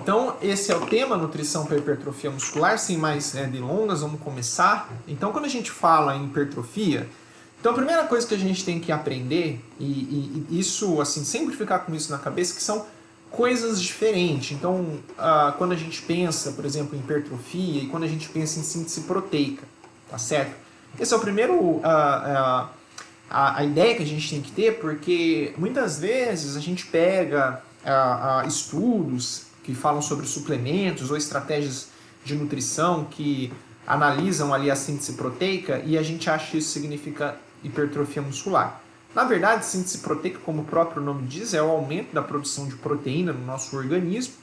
Então esse é o tema, nutrição para hipertrofia muscular. Sem mais delongas, vamos começar. Então quando a gente fala em hipertrofia, então a primeira coisa que a gente tem que aprender, e isso assim, sempre ficar com isso na cabeça, que são coisas diferentes. Então quando a gente pensa, por exemplo, em hipertrofia e quando a gente pensa em síntese proteica, tá certo? Esse é o primeiro... a ideia que a gente tem que ter, porque muitas vezes a gente pega estudos que falam sobre suplementos ou estratégias de nutrição que analisam ali a síntese proteica e a gente acha que isso significa hipertrofia muscular. Na verdade, síntese proteica, como o próprio nome diz, é o aumento da produção de proteína no nosso organismo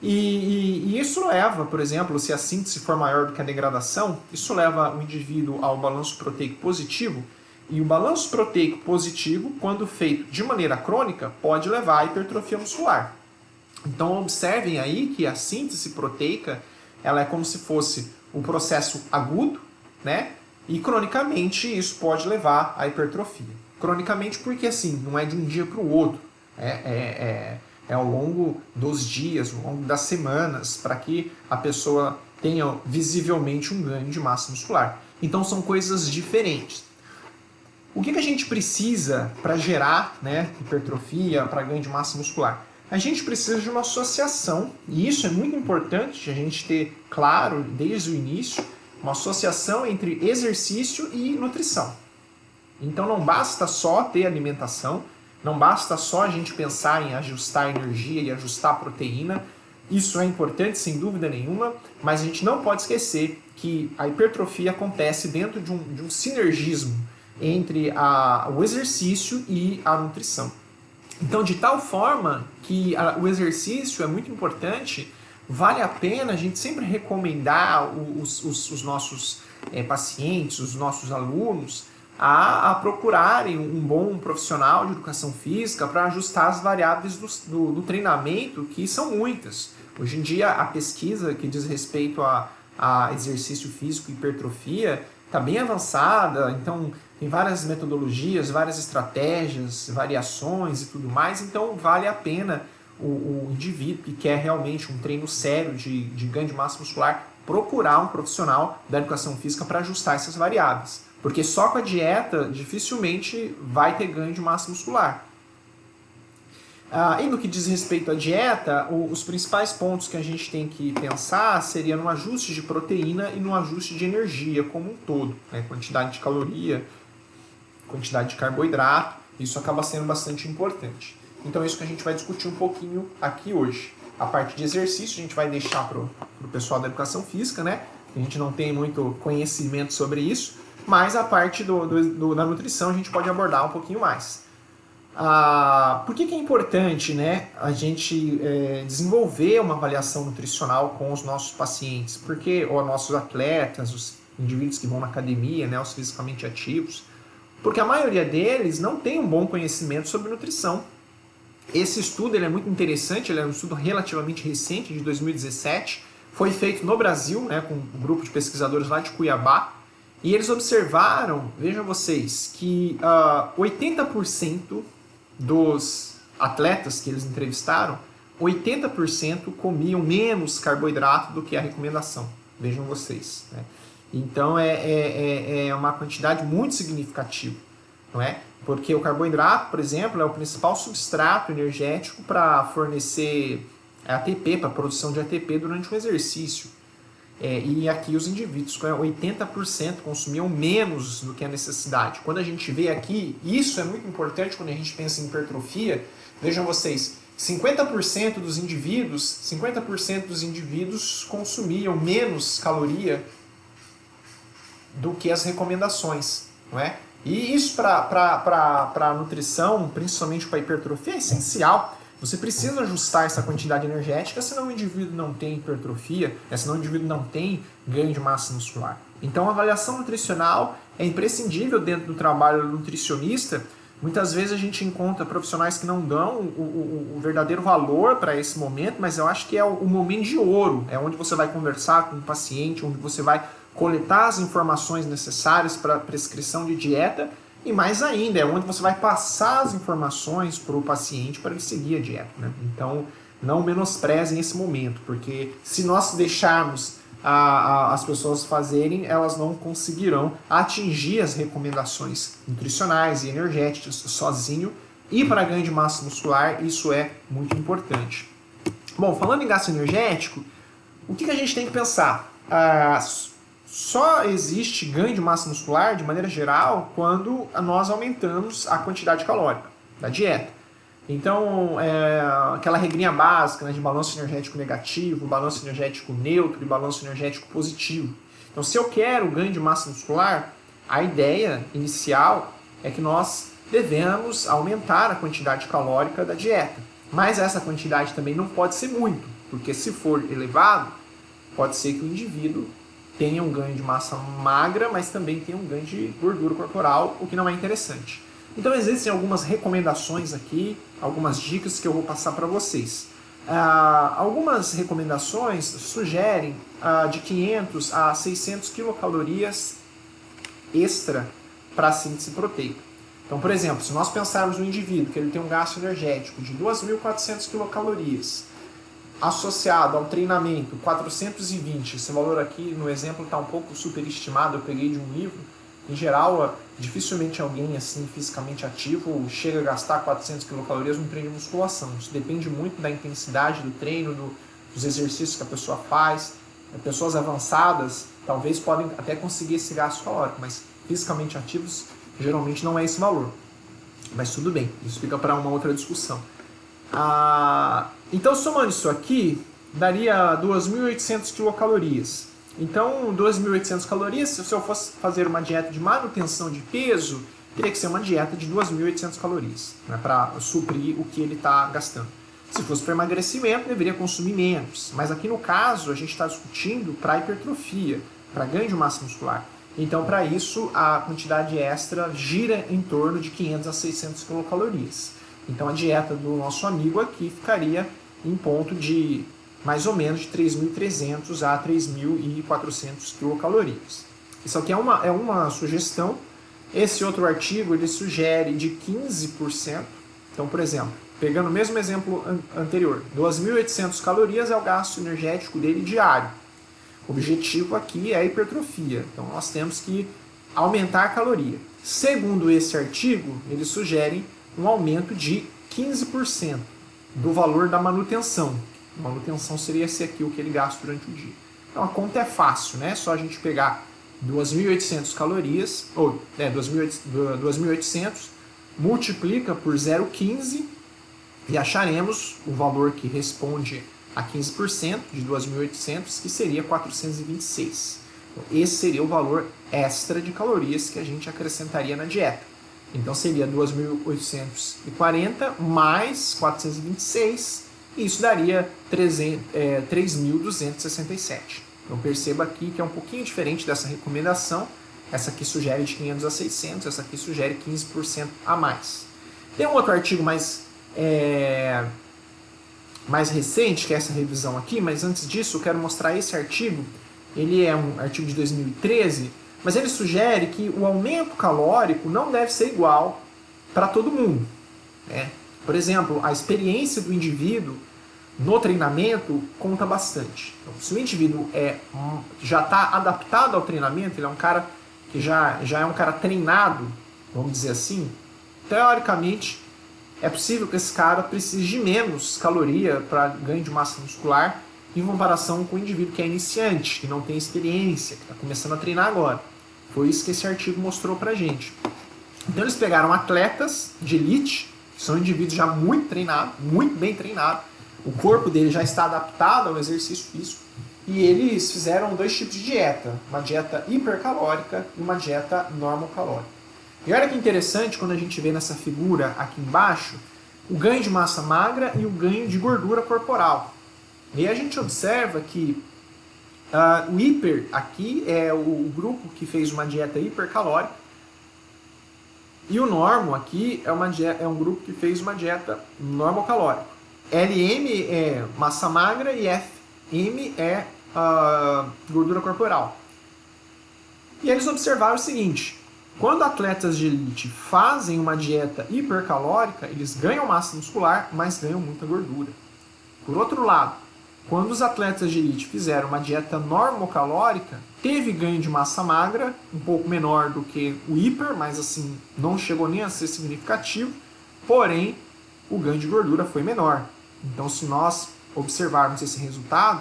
e isso leva, por exemplo, se a síntese for maior do que a degradação, isso leva o indivíduo ao balanço proteico positivo. E o balanço proteico positivo, quando feito de maneira crônica, pode levar à hipertrofia muscular. Então observem aí que a síntese proteica, ela é como se fosse um processo agudo, né? E cronicamente isso pode levar à hipertrofia. Cronicamente porque assim, não é de um dia para o outro, é ao longo dos dias, ao longo das semanas, para que a pessoa tenha visivelmente um ganho de massa muscular. Então são coisas diferentes. O que a gente precisa para gerar hipertrofia, para ganho de massa muscular? A gente precisa de uma associação, e isso é muito importante a gente ter claro desde o início, uma associação entre exercício e nutrição. Então não basta só ter alimentação, não basta só a gente pensar em ajustar a energia e ajustar a proteína, isso é importante sem dúvida nenhuma, mas a gente não pode esquecer que a hipertrofia acontece dentro de um sinergismo entre o exercício e a nutrição. Então, de tal forma que o exercício é muito importante, vale a pena a gente sempre recomendar os nossos pacientes, os nossos alunos, a procurarem um bom profissional de educação física para ajustar as variáveis do treinamento, que são muitas. Hoje em dia, a pesquisa que diz respeito a exercício físico e hipertrofia está bem avançada, então tem várias metodologias, várias estratégias, variações e tudo mais, então vale a pena o indivíduo que quer realmente um treino sério de ganho de massa muscular procurar um profissional da educação física para ajustar essas variáveis, porque só com a dieta dificilmente vai ter ganho de massa muscular. E no que diz respeito à dieta, os principais pontos que a gente tem que pensar seria no ajuste de proteína e no ajuste de energia como um todo, né? Quantidade de caloria, quantidade de carboidrato, isso acaba sendo bastante importante. Então é isso que a gente vai discutir um pouquinho aqui hoje. A parte de exercício a gente vai deixar para o pessoal da educação física, né? A gente não tem muito conhecimento sobre isso, mas a parte da nutrição a gente pode abordar um pouquinho mais. Por que é importante, né, a gente desenvolver uma avaliação nutricional com os nossos pacientes? Porque os nossos atletas, os indivíduos que vão na academia, né, os fisicamente ativos, porque a maioria deles não tem um bom conhecimento sobre nutrição. Esse estudo ele é muito interessante, ele é um estudo relativamente recente, de 2017, foi feito no Brasil, né, com um grupo de pesquisadores lá de Cuiabá, e eles observaram, vejam vocês, que 80% dos atletas que eles entrevistaram, 80% comiam menos carboidrato do que a recomendação. Vejam vocês, né? Então é uma quantidade muito significativa, não é? Porque o carboidrato, por exemplo, é o principal substrato energético para fornecer ATP, para a produção de ATP durante o exercício. E aqui os indivíduos com 80% consumiam menos do que a necessidade. Quando a gente vê aqui, isso é muito importante quando a gente pensa em hipertrofia, vejam vocês, 50% dos indivíduos consumiam menos caloria do que as recomendações, não é? E isso para a nutrição, principalmente para a hipertrofia, é essencial. Você precisa ajustar essa quantidade energética, senão o indivíduo não tem hipertrofia, senão o indivíduo não tem ganho de massa muscular. Então a avaliação nutricional é imprescindível dentro do trabalho do nutricionista. Muitas vezes a gente encontra profissionais que não dão o verdadeiro valor para esse momento, mas eu acho que é o momento de ouro, é onde você vai conversar com o paciente, onde você vai coletar as informações necessárias para a prescrição de dieta. E mais ainda, é onde você vai passar as informações para o paciente para ele seguir a dieta, né? Então, não menosprezem esse momento, porque se nós deixarmos as pessoas fazerem, elas não conseguirão atingir as recomendações nutricionais e energéticas sozinho, e para ganho de massa muscular isso é muito importante. Bom, falando em gasto energético, o que a gente tem que pensar? Só existe ganho de massa muscular, de maneira geral, quando nós aumentamos a quantidade calórica da dieta. Então, aquela regrinha básica, né, de balanço energético negativo, balanço energético neutro e balanço energético positivo. Então, se eu quero ganho de massa muscular, a ideia inicial é que nós devemos aumentar a quantidade calórica da dieta. Mas essa quantidade também não pode ser muito, porque se for elevado, pode ser que o indivíduo tenha um ganho de massa magra, mas também tenha um ganho de gordura corporal, o que não é interessante. Então existem algumas recomendações aqui, algumas dicas que eu vou passar para vocês. Algumas recomendações sugerem de 500 a 600 quilocalorias extra para a síntese proteica. Então, por exemplo, se nós pensarmos no indivíduo que ele tem um gasto energético de 2.400 quilocalorias, associado ao treinamento 420, esse valor aqui no exemplo está um pouco superestimado, eu peguei de um livro. Em geral, dificilmente alguém assim fisicamente ativo chega a gastar 400 quilocalorias num treino de musculação. Isso depende muito da intensidade do treino, dos exercícios que a pessoa faz. Pessoas avançadas talvez podem até conseguir esse gasto calórico, mas fisicamente ativos geralmente não é esse valor. Mas tudo bem, isso fica para uma outra discussão. Então, somando isso aqui, daria 2.800 quilocalorias. Então, 2.800 calorias, se eu fosse fazer uma dieta de manutenção de peso, teria que ser uma dieta de 2.800 calorias, né, para suprir o que ele está gastando. Se fosse para emagrecimento, deveria consumir menos. Mas aqui no caso, a gente está discutindo para hipertrofia, para ganho de massa muscular. Então, para isso, a quantidade extra gira em torno de 500 a 600 quilocalorias. Então, a dieta do nosso amigo aqui ficaria em ponto de mais ou menos de 3.300 a 3.400 quilocalorias. Isso aqui é uma sugestão. Esse outro artigo ele sugere de 15%. Então, por exemplo, pegando o mesmo exemplo anterior, 2.800 calorias é o gasto energético dele diário. O objetivo aqui é a hipertrofia. Então, nós temos que aumentar a caloria. Segundo esse artigo, eles sugerem um aumento de 15% do valor da manutenção. A manutenção seria esse aqui, o que ele gasta durante o dia. Então a conta é fácil, né? Só a gente pegar 2.800 calorias, ou 2.800, multiplica por 0,15 e acharemos o valor que responde a 15% de 2.800, que seria 426. Então, esse seria o valor extra de calorias que a gente acrescentaria na dieta. Então seria 2.840 mais 426, e isso daria 3.267. Então perceba aqui que é um pouquinho diferente dessa recomendação. Essa aqui sugere de 500 a 600, essa aqui sugere 15% a mais. Tem um outro artigo mais recente, que é essa revisão aqui, mas antes disso eu quero mostrar esse artigo. Ele é um artigo de 2013, mas ele sugere que o aumento calórico não deve ser igual para todo mundo, né? Por exemplo, a experiência do indivíduo no treinamento conta bastante. Então, se o indivíduo já está adaptado ao treinamento, ele é um cara que já é um cara treinado, vamos dizer assim, teoricamente é possível que esse cara precise de menos caloria para ganho de massa muscular em comparação com o indivíduo que é iniciante, que não tem experiência, que está começando a treinar agora. Foi isso que esse artigo mostrou pra gente. Então eles pegaram atletas de elite, que são indivíduos já muito treinados, muito bem treinados, o corpo dele já está adaptado ao exercício físico, e eles fizeram dois tipos de dieta, uma dieta hipercalórica e uma dieta normocalórica. E olha que interessante quando a gente vê nessa figura aqui embaixo, o ganho de massa magra e o ganho de gordura corporal. E aí a gente observa que o hiper aqui é o grupo que fez uma dieta hipercalórica, e o normo aqui é um grupo que fez uma dieta normocalórica. LM é massa magra e FM é gordura corporal. E eles observaram o seguinte: quando atletas de elite fazem uma dieta hipercalórica, eles ganham massa muscular, mas ganham muita gordura. Por outro lado, quando os atletas de elite fizeram uma dieta normocalórica, teve ganho de massa magra, um pouco menor do que o hiper, mas assim, não chegou nem a ser significativo, porém, o ganho de gordura foi menor. Então, se nós observarmos esse resultado,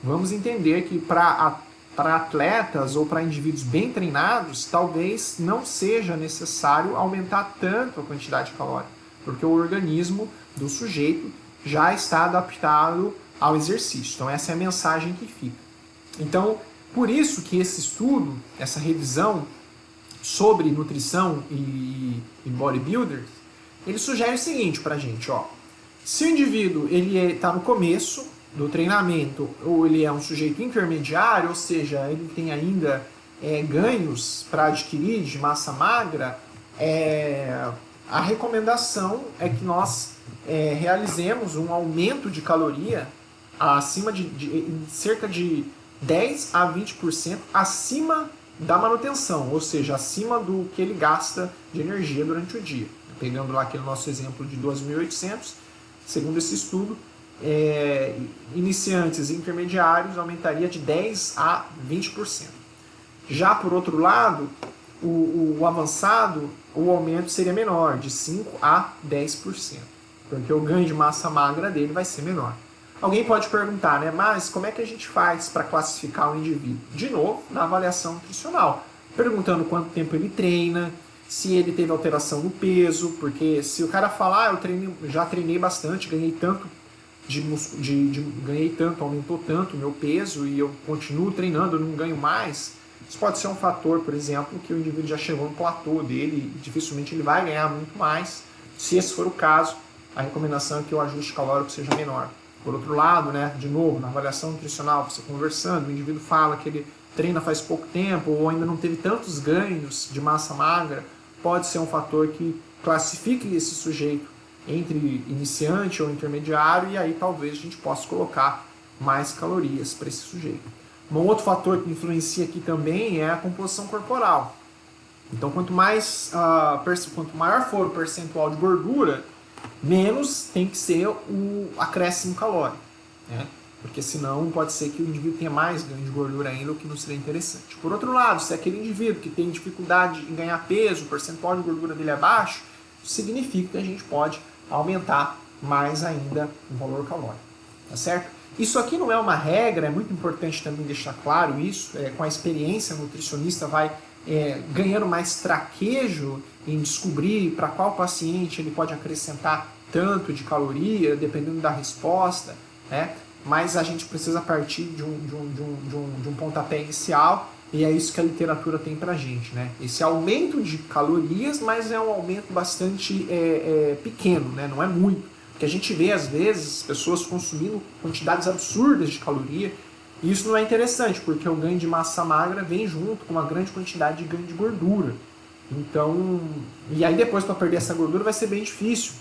vamos entender que para atletas ou para indivíduos bem treinados, talvez não seja necessário aumentar tanto a quantidade calórica, porque o organismo do sujeito já está adaptado ao exercício. Então essa é a mensagem que fica. Então, por isso que esse estudo, essa revisão sobre nutrição e bodybuilders, ele sugere o seguinte para a gente, ó. Se o indivíduo ele está no começo do treinamento, ou ele é um sujeito intermediário, ou seja, ele tem ainda ganhos para adquirir de massa magra, a recomendação é que nós realizemos um aumento de caloria acima de cerca de 10 a 20% acima da manutenção, ou seja, acima do que ele gasta de energia durante o dia. Pegando lá aquele nosso exemplo de 2.800, segundo esse estudo, iniciantes e intermediários aumentaria de 10 a 20%. Já por outro lado, o avançado, o aumento seria menor, de 5 a 10%, porque o ganho de massa magra dele vai ser menor. Alguém pode perguntar, né, mas como é que a gente faz para classificar o indivíduo? De novo, na avaliação nutricional, perguntando quanto tempo ele treina, se ele teve alteração no peso, porque se o cara falar, já treinei bastante, ganhei tanto aumentou tanto o meu peso e eu continuo treinando, não ganho mais, isso pode ser um fator, por exemplo, que o indivíduo já chegou no platô dele e dificilmente ele vai ganhar muito mais. Se esse for o caso, a recomendação é que o ajuste calórico seja menor. Por outro lado, né, de novo, na avaliação nutricional, você conversando, o indivíduo fala que ele treina faz pouco tempo ou ainda não teve tantos ganhos de massa magra, pode ser um fator que classifique esse sujeito entre iniciante ou intermediário e aí talvez a gente possa colocar mais calorias para esse sujeito. Um outro fator que influencia aqui também é a composição corporal. Então, quanto maior for o percentual de gordura, menos tem que ser o acréscimo calórico, né? Porque senão pode ser que o indivíduo tenha mais ganho de gordura ainda, o que não seria interessante. Por outro lado, se é aquele indivíduo que tem dificuldade em ganhar peso, o percentual de gordura dele é baixo, isso significa que a gente pode aumentar mais ainda o valor calórico, tá certo? Isso aqui não é uma regra, é muito importante também deixar claro isso, com a experiência, o nutricionista vai ganhando mais traquejo em descobrir para qual paciente ele pode acrescentar tanto de caloria, dependendo da resposta, né? Mas a gente precisa partir de um pontapé inicial e é isso que a literatura tem pra gente, né? Esse aumento de calorias, mas é um aumento bastante pequeno, né? Não é muito. Porque a gente vê, às vezes, pessoas consumindo quantidades absurdas de caloria, e isso não é interessante, porque o ganho de massa magra vem junto com uma grande quantidade de ganho de gordura. Então, e aí depois para perder essa gordura vai ser bem difícil.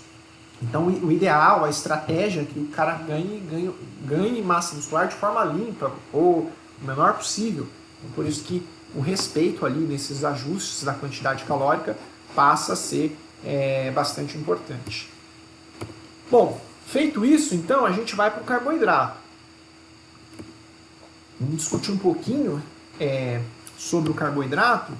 Então o ideal, a estratégia é que o cara ganhe massa muscular de forma limpa, ou o menor possível. Então, por isso que o respeito ali nesses ajustes da quantidade calórica passa a ser bastante importante. Bom, feito isso, então a gente vai para o carboidrato. Vamos discutir um pouquinho sobre o carboidrato.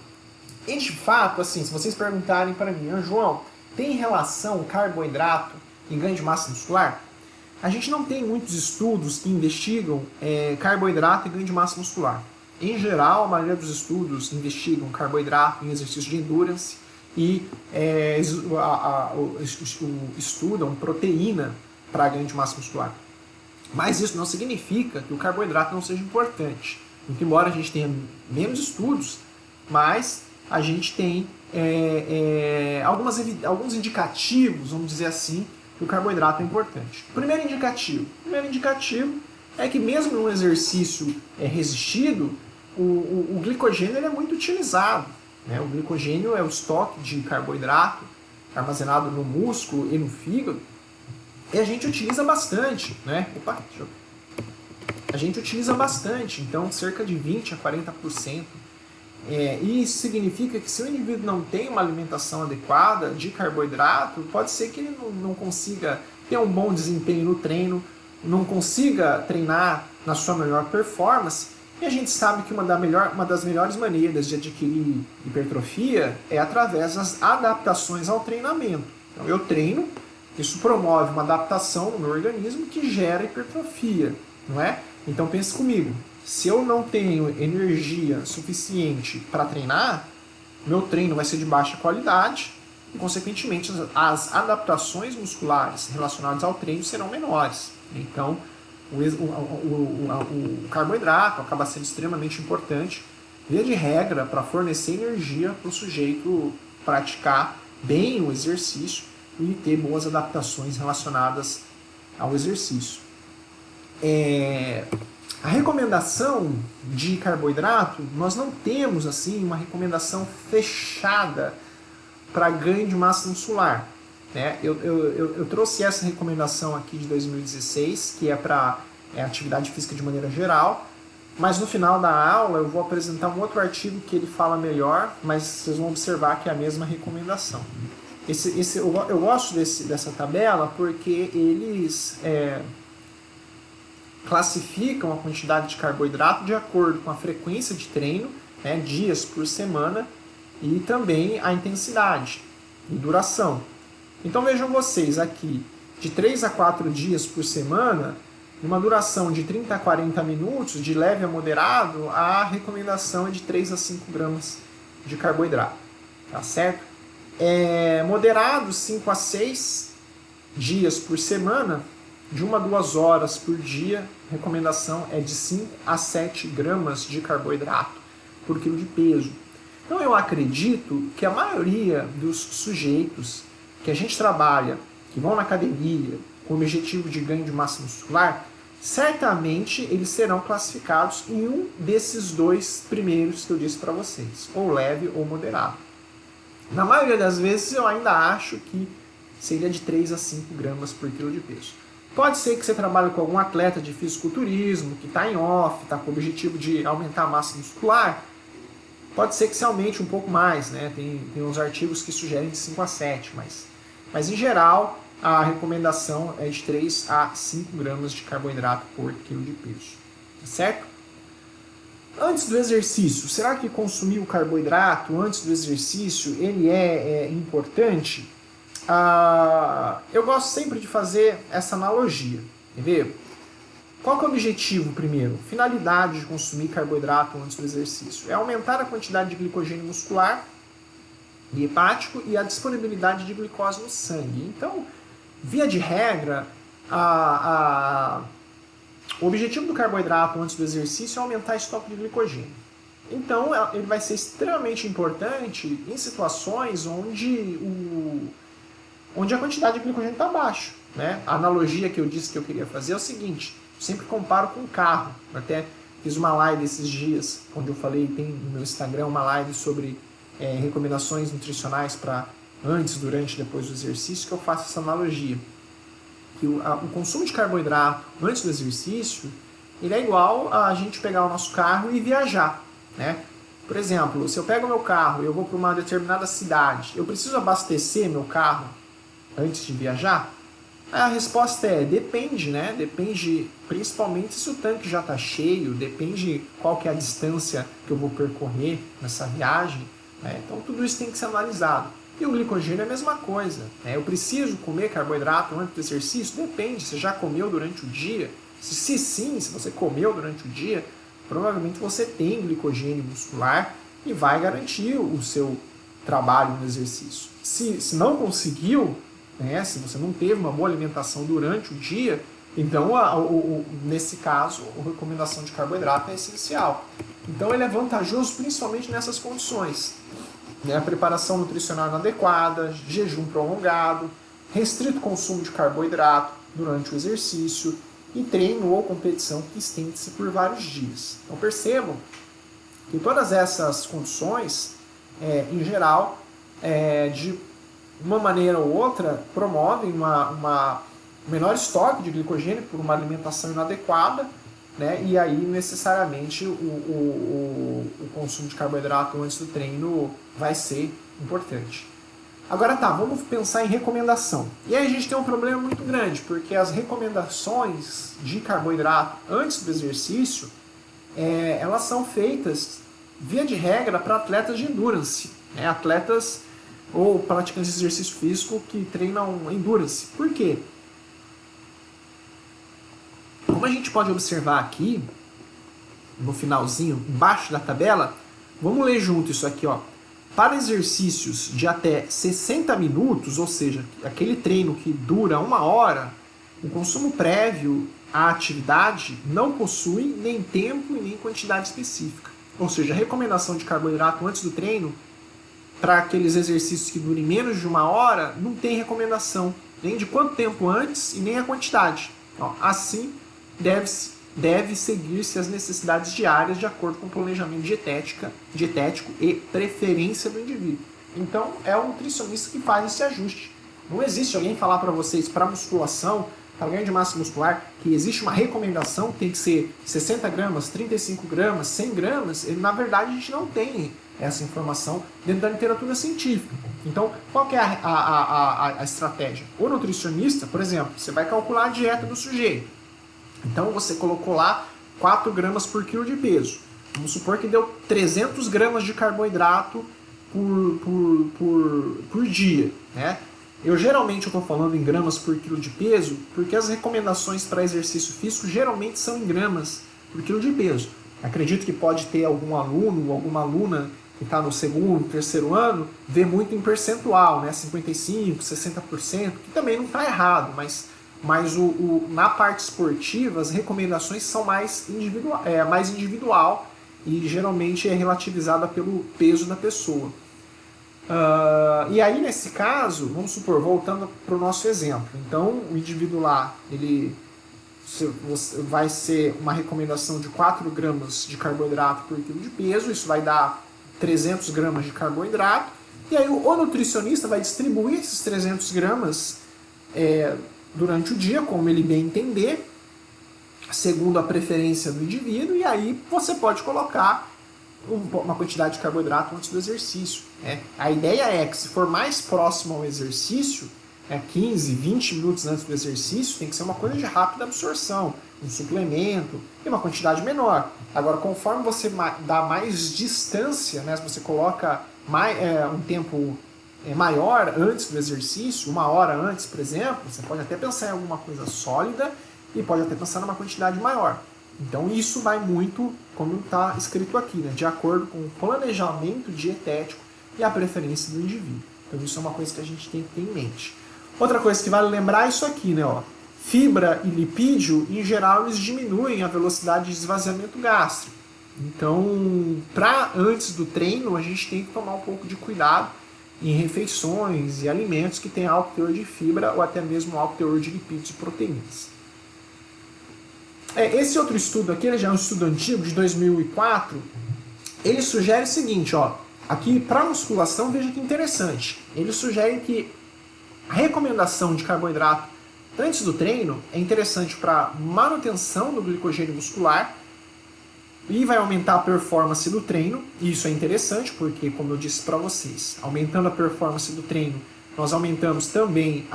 E de fato, assim, se vocês perguntarem para mim, João, tem relação carboidrato e ganho de massa muscular? A gente não tem muitos estudos que investigam carboidrato e ganho de massa muscular. Em geral, a maioria dos estudos investigam carboidrato em exercício de endurance e estudam proteína para ganho de massa muscular. Mas isso não significa que o carboidrato não seja importante. Muito embora a gente tenha menos estudos, mas a gente tem alguns indicativos, vamos dizer assim, que o carboidrato é importante. Primeiro indicativo é que mesmo num exercício resistido, o glicogênio ele é muito utilizado, né? O glicogênio é o estoque de carboidrato armazenado no músculo e no fígado, e a gente utiliza bastante, né? A gente utiliza bastante, então cerca de 20 a 40%. E isso significa que se o indivíduo não tem uma alimentação adequada de carboidrato, pode ser que ele não consiga ter um bom desempenho no treino, não consiga treinar na sua melhor performance. E a gente sabe que uma das melhores maneiras de adquirir hipertrofia é através das adaptações ao treinamento. Então eu treino, isso promove uma adaptação no meu organismo que gera hipertrofia, não é? Então pense comigo, se eu não tenho energia suficiente para treinar, meu treino vai ser de baixa qualidade e, consequentemente, as adaptações musculares relacionadas ao treino serão menores. Então, o carboidrato acaba sendo extremamente importante, via de regra, para fornecer energia para o sujeito praticar bem o exercício e ter boas adaptações relacionadas ao exercício. A recomendação de carboidrato, nós não temos assim uma recomendação fechada para ganho de massa muscular. Né? Eu trouxe essa recomendação aqui de 2016, que é para atividade física de maneira geral, mas no final da aula eu vou apresentar um outro artigo que ele fala melhor, mas vocês vão observar que é a mesma recomendação. Eu gosto dessa tabela porque eles classificam a quantidade de carboidrato de acordo com a frequência de treino, né, dias por semana, e também a intensidade e duração. Então vejam vocês aqui, de 3 a 4 dias por semana, numa duração de 30 a 40 minutos, de leve a moderado, a recomendação é de 3 a 5 gramas de carboidrato. Tá certo? Moderado, 5 a 6 dias por semana, de 1 a 2 horas por dia, a recomendação é de 5 a 7 gramas de carboidrato por quilo de peso. Então eu acredito que a maioria dos sujeitos que a gente trabalha, que vão na academia com o objetivo de ganho de massa muscular, certamente eles serão classificados em um desses dois primeiros que eu disse para vocês, ou leve ou moderado. Na maioria das vezes eu ainda acho que seria de 3 a 5 gramas por quilo de peso. Pode ser que você trabalhe com algum atleta de fisiculturismo, que está em off, está com o objetivo de aumentar a massa muscular, pode ser que se aumente um pouco mais, né? Tem uns artigos que sugerem de 5 a 7, mas em geral a recomendação é de 3 a 5 gramas de carboidrato por quilo de peso, tá certo? Antes do exercício, será que consumir o carboidrato antes do exercício ele é importante? Eu gosto sempre de fazer essa analogia, quer ver? Qual que é o objetivo primeiro? Finalidade de consumir carboidrato antes do exercício? É aumentar a quantidade de glicogênio muscular e hepático e a disponibilidade de glicose no sangue. Então, via de regra, o objetivo do carboidrato antes do exercício é aumentar o estoque de glicogênio. Então, ele vai ser extremamente importante em situações onde a quantidade de glicogênio está baixa. Né? A analogia que eu disse que eu queria fazer é o seguinte: eu sempre comparo com um carro. Eu até fiz uma live esses dias, onde eu falei, tem no meu Instagram uma live sobre recomendações nutricionais para antes, durante e depois do exercício, que eu faço essa analogia. Que o consumo de carboidrato antes do exercício, ele é igual a gente pegar o nosso carro e viajar. Né? Por exemplo, se eu pego o meu carro e eu vou para uma determinada cidade, eu preciso abastecer meu carro antes de viajar? A resposta é depende, né? Depende principalmente se o tanque já está cheio, depende qual que é a distância que eu vou percorrer nessa viagem. Né? Então tudo isso tem que ser analisado. E o glicogênio é a mesma coisa. Né? Eu preciso comer carboidrato antes do exercício? Depende. Você já comeu durante o dia? Se sim, se você comeu durante o dia, provavelmente você tem glicogênio muscular e vai garantir o seu trabalho no exercício. Se não conseguiu, né, se você não teve uma boa alimentação durante o dia, então nesse caso a recomendação de carboidrato é essencial. Então ele é vantajoso principalmente nessas condições. Né, a preparação nutricional inadequada, jejum prolongado, restrito consumo de carboidrato durante o exercício e treino ou competição que estende-se por vários dias. Então percebam que todas essas condições, em geral, de uma maneira ou outra, promovem uma menor estoque de glicogênio por uma alimentação inadequada, né? E aí necessariamente o consumo de carboidrato antes do treino vai ser importante. Agora tá, vamos pensar em recomendação. E aí a gente tem um problema muito grande, porque as recomendações de carboidrato antes do exercício, elas são feitas, via de regra, para atletas de endurance, né? Atletas ou praticantes de exercício físico que treinam endurance. Por quê? Como a gente pode observar aqui, no finalzinho, embaixo da tabela, vamos ler junto isso aqui, ó. Para exercícios de até 60 minutos, ou seja, aquele treino que dura 1 hora, o consumo prévio à atividade não possui nem tempo e nem quantidade específica. Ou seja, a recomendação de carboidrato antes do treino, para aqueles exercícios que durem menos de 1 hora, não tem recomendação, nem de quanto tempo antes e nem a quantidade. Ó, assim, deve seguir-se as necessidades diárias de acordo com o planejamento dietético e preferência do indivíduo. Então, é o nutricionista que faz esse ajuste. Não existe alguém falar para vocês, para musculação, para ganho de massa muscular, que existe uma recomendação que tem que ser 60 gramas, 35 gramas, 100 gramas. Na verdade, a gente não tem essa informação dentro da literatura científica. Então, qual que é a estratégia? O nutricionista, por exemplo, você vai calcular a dieta do sujeito. Então você colocou lá 4 gramas por quilo de peso. Vamos supor que deu 300 gramas de carboidrato por dia, né? Eu geralmente estou falando em gramas por quilo de peso porque as recomendações para exercício físico geralmente são em gramas por quilo de peso. Acredito que pode ter algum aluno ou alguma aluna que está no segundo, terceiro ano, vê muito em percentual, né? 55%, 60%, que também não está errado, mas na parte esportiva as recomendações são mais individual e geralmente é relativizada pelo peso da pessoa. E aí nesse caso, vamos supor, voltando para o nosso exemplo, então o indivíduo lá, ele vai ser uma recomendação de 4 gramas de carboidrato por quilo de peso, isso vai dar 300 gramas de carboidrato, e aí o nutricionista vai distribuir esses 300 gramas durante o dia, como ele bem entender, segundo a preferência do indivíduo, e aí você pode colocar uma quantidade de carboidrato antes do exercício. Né? A ideia é que se for mais próximo ao exercício, 15, 20 minutos antes do exercício, tem que ser uma coisa de rápida absorção, um suplemento e uma quantidade menor. Agora, conforme você dá mais distância, né, se você coloca um tempo maior antes do exercício, 1 hora antes, por exemplo, você pode até pensar em alguma coisa sólida e pode até pensar numa quantidade maior. Então isso vai muito, como está escrito aqui, né, de acordo com o planejamento dietético e a preferência do indivíduo. Então isso é uma coisa que a gente tem que ter em mente. Outra coisa que vale lembrar é isso aqui, né, ó. Fibra e lipídio, em geral, eles diminuem a velocidade de esvaziamento gástrico. Então, antes do treino, a gente tem que tomar um pouco de cuidado em refeições e alimentos que têm alto teor de fibra ou até mesmo alto teor de lipídios e proteínas. Esse outro estudo aqui, ele já é um estudo antigo, de 2004, ele sugere o seguinte, ó, aqui para musculação, veja que interessante, ele sugere que a recomendação de carboidrato antes do treino é interessante para manutenção do glicogênio muscular e vai aumentar a performance do treino, e isso é interessante porque, como eu disse para vocês, aumentando a performance do treino, nós aumentamos também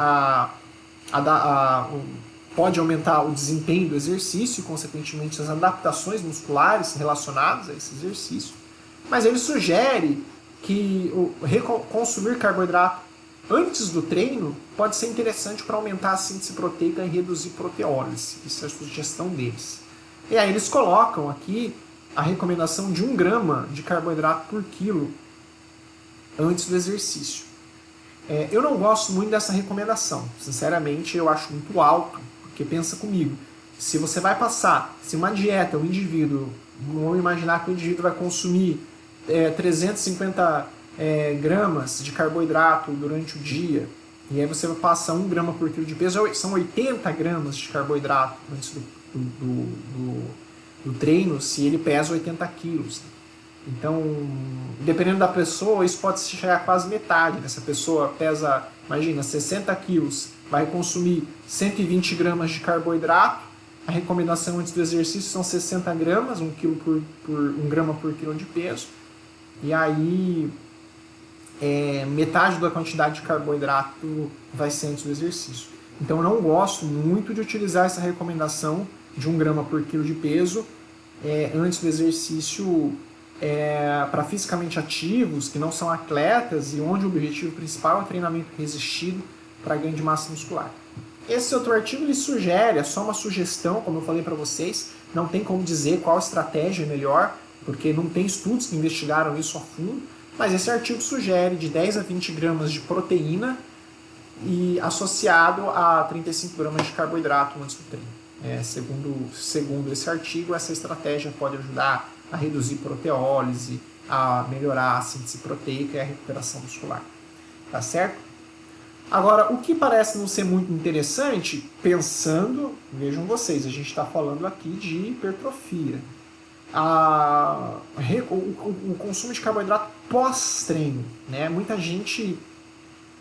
pode aumentar o desempenho do exercício e, consequentemente, as adaptações musculares relacionadas a esse exercício. Mas ele sugere que consumir carboidrato antes do treino pode ser interessante para aumentar a síntese proteica e reduzir proteólise. Isso é a sugestão deles. E aí eles colocam aqui a recomendação de 1 grama de carboidrato por quilo antes do exercício. Eu não gosto muito dessa recomendação. Sinceramente, eu acho muito alto, porque pensa comigo, se você vai passar, se uma dieta, um indivíduo, vamos imaginar que o indivíduo vai consumir 350 gramas de carboidrato durante o dia, e aí você vai passar 1 grama por quilo de peso, são 80 gramas de carboidrato antes do treino, se ele pesa 80 quilos. Então, dependendo da pessoa, isso pode chegar a quase metade. Né? Se a pessoa pesa, imagina, 60 quilos, vai consumir 120 gramas de carboidrato, a recomendação antes do exercício são 60 gramas, 1 grama por quilo de peso. E aí, metade da quantidade de carboidrato vai ser antes do exercício. Então eu não gosto muito de utilizar essa recomendação de 1 grama por quilo de peso antes do exercício para fisicamente ativos, que não são atletas e onde o objetivo principal é o treinamento resistido para ganho de massa muscular. Esse outro artigo ele sugere, é só uma sugestão, como eu falei para vocês, não tem como dizer qual estratégia é melhor, porque não tem estudos que investigaram isso a fundo, mas esse artigo sugere de 10 a 20 gramas de proteína e associado a 35 gramas de carboidrato antes do treino. Segundo esse artigo, essa estratégia pode ajudar a reduzir proteólise, a melhorar a síntese proteica e a recuperação muscular. Tá certo? Agora, o que parece não ser muito interessante, pensando, vejam vocês, a gente está falando aqui de hipertrofia. O consumo de carboidrato pós-treino, né? Muita gente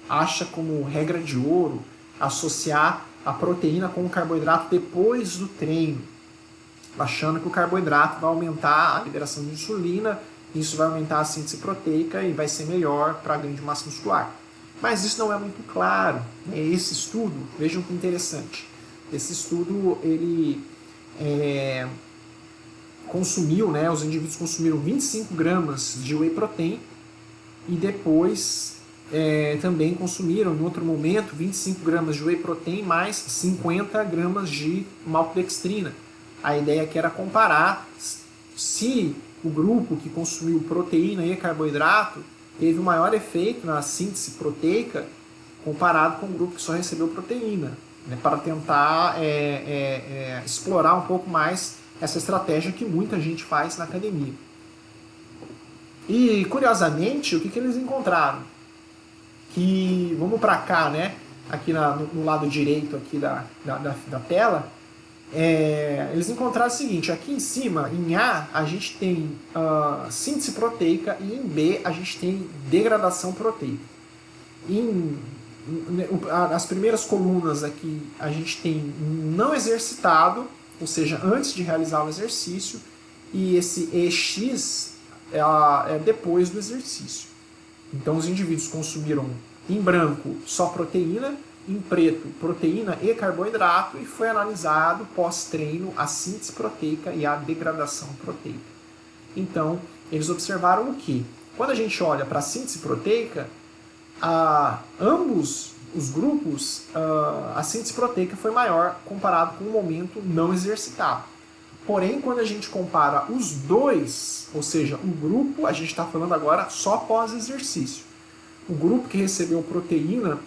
acha como regra de ouro associar a proteína com o carboidrato depois do treino, achando que o carboidrato vai aumentar a liberação de insulina, isso vai aumentar a síntese proteica e vai ser melhor para ganho de massa muscular. Mas isso não é muito claro. Esse estudo, vejam que interessante, esse estudo ele consumiu, os indivíduos consumiram 25 gramas de whey protein e depois também consumiram, em outro momento, 25 gramas de whey protein mais 50 gramas de maltodextrina. A ideia aqui era comparar se o grupo que consumiu proteína e carboidrato teve um maior efeito na síntese proteica comparado com o grupo que só recebeu proteína, para tentar explorar um pouco mais essa estratégia que muita gente faz na academia. E, curiosamente, o que eles encontraram? Que, vamos para cá, aqui no lado direito aqui da tela, eles encontraram o seguinte: aqui em cima, em A, a gente tem síntese proteica e em B a gente tem degradação proteica. As primeiras colunas aqui a gente tem não exercitado, ou seja, antes de realizar o exercício, e esse EX é depois do exercício. Então os indivíduos consumiram em branco só proteína, em preto proteína e carboidrato, e foi analisado pós-treino a síntese proteica e a degradação proteica. Então eles observaram o que? Quando a gente olha para a síntese proteica, ambos os grupos, a síntese proteica foi maior comparado com o momento não exercitado. Porém, quando a gente compara os dois, ou seja, o grupo, a gente está falando agora só pós-exercício. O grupo que recebeu proteína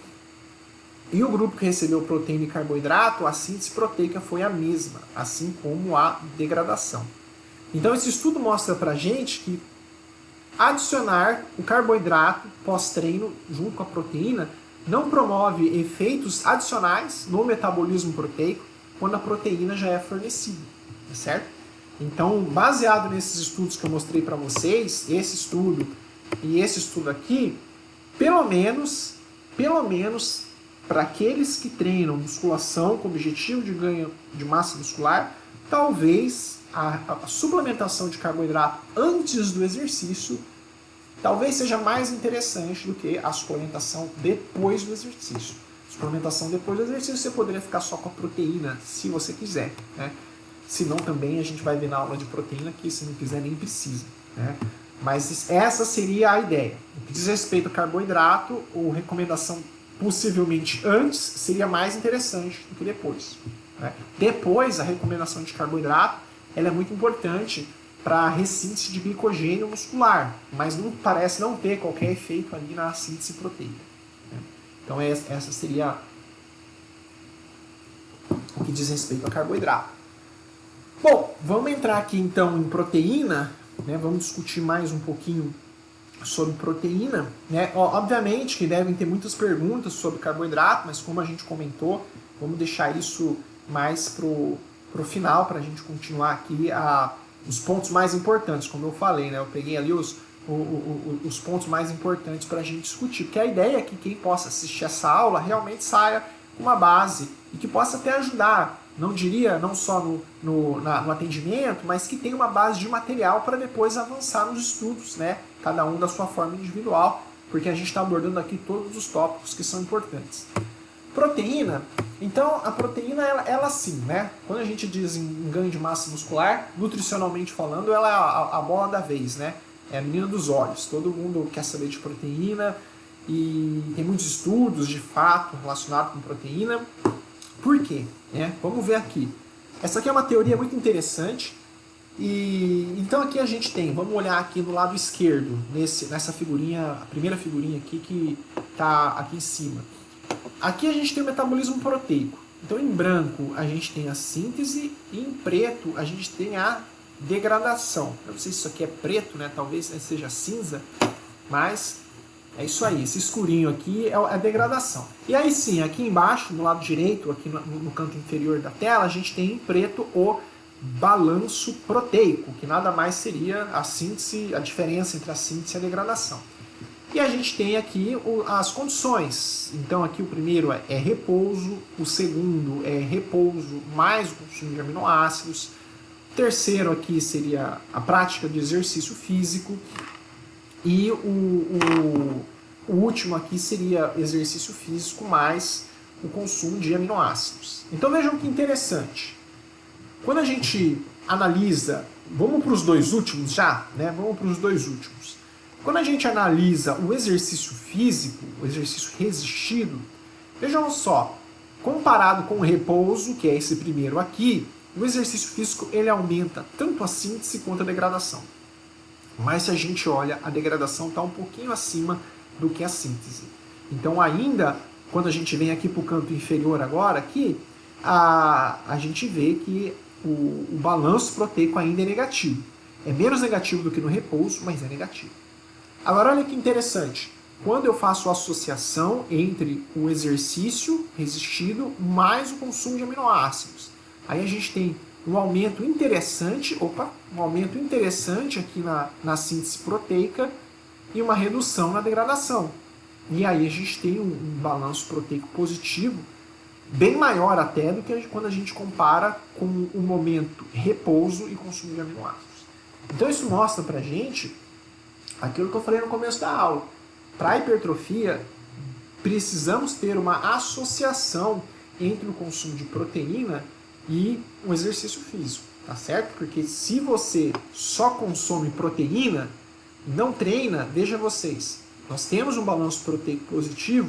e o grupo que recebeu proteína e carboidrato, a síntese proteica foi a mesma, assim como a degradação. Então esse estudo mostra pra gente que adicionar o carboidrato pós-treino junto com a proteína não promove efeitos adicionais no metabolismo proteico quando a proteína já é fornecida, tá certo? Então, baseado nesses estudos que eu mostrei para vocês, esse estudo e esse estudo aqui, pelo menos para aqueles que treinam musculação com objetivo de ganho de massa muscular, talvez a suplementação de carboidrato antes do exercício talvez seja mais interessante do que a suplementação depois do exercício. Suplementação depois do exercício você poderia ficar só com a proteína, se você quiser, Se não, também a gente vai ver na aula de proteína que se não quiser nem precisa, Mas essa seria a ideia. No que diz respeito ao carboidrato, a recomendação possivelmente antes seria mais interessante do que depois. Depois, a recomendação de carboidrato ela é muito importante para a ressíntese de glicogênio muscular, mas não parece não ter qualquer efeito ali na síntese proteica. Então essa seria o que diz respeito ao carboidrato. Bom, vamos entrar aqui então em proteína, vamos discutir mais um pouquinho sobre proteína. Obviamente que devem ter muitas perguntas sobre carboidrato, mas como a gente comentou, vamos deixar isso mais pro final, para a gente continuar aqui os pontos mais importantes, como eu falei, eu peguei ali os pontos mais importantes para a gente discutir, porque a ideia é que quem possa assistir essa aula realmente saia com uma base e que possa até ajudar, não diria não só no atendimento, mas que tenha uma base de material para depois avançar nos estudos, cada um da sua forma individual, porque a gente está abordando aqui todos os tópicos que são importantes. Proteína, então a proteína, ela sim, né? Quando a gente diz em ganho de massa muscular, nutricionalmente falando, ela é a bola da vez, né? É a menina dos olhos. Todo mundo quer saber de proteína e tem muitos estudos, de fato, relacionados com proteína. Por quê? Vamos ver aqui. Essa aqui é uma teoria muito interessante. E então aqui a gente tem, vamos olhar aqui no lado esquerdo, nessa figurinha, a primeira figurinha aqui que está aqui em cima. Aqui a gente tem o metabolismo proteico. Então em branco a gente tem a síntese e em preto a gente tem a degradação. Eu não sei se isso aqui é preto, né? Talvez seja cinza, mas é isso aí. Esse escurinho aqui é a degradação. E aí sim, aqui embaixo, no lado direito, aqui no canto inferior da tela, a gente tem em preto o balanço proteico, que nada mais seria a síntese, a diferença entre a síntese e a degradação. E a gente tem aqui as condições. Então aqui o primeiro é repouso, o segundo é repouso mais o consumo de aminoácidos, o terceiro aqui seria a prática de exercício físico e o último aqui seria exercício físico mais o consumo de aminoácidos. Então vejam que interessante. Quando a gente analisa, vamos para os dois últimos já, né? Vamos para os dois últimos. Quando a gente analisa o exercício físico, o exercício resistido, vejam só, comparado com o repouso, que é esse primeiro aqui, o exercício físico ele aumenta tanto a síntese quanto a degradação. Mas se a gente olha, a degradação está um pouquinho acima do que a síntese. Então ainda, quando a gente vem aqui para o canto inferior agora, aqui, a gente vê que o balanço proteico ainda é negativo. É menos negativo do que no repouso, mas é negativo. Agora olha que interessante, quando eu faço a associação entre o exercício resistido mais o consumo de aminoácidos, aí a gente tem um aumento interessante, aqui na síntese proteica e uma redução na degradação. E aí a gente tem um balanço proteico positivo, bem maior até do que quando a gente compara com o momento repouso e consumo de aminoácidos. Então isso mostra pra gente aquilo que eu falei no começo da aula. Para a hipertrofia, precisamos ter uma associação entre o consumo de proteína e o exercício físico, tá certo? Porque se você só consome proteína, não treina, veja vocês, nós temos um balanço proteico positivo,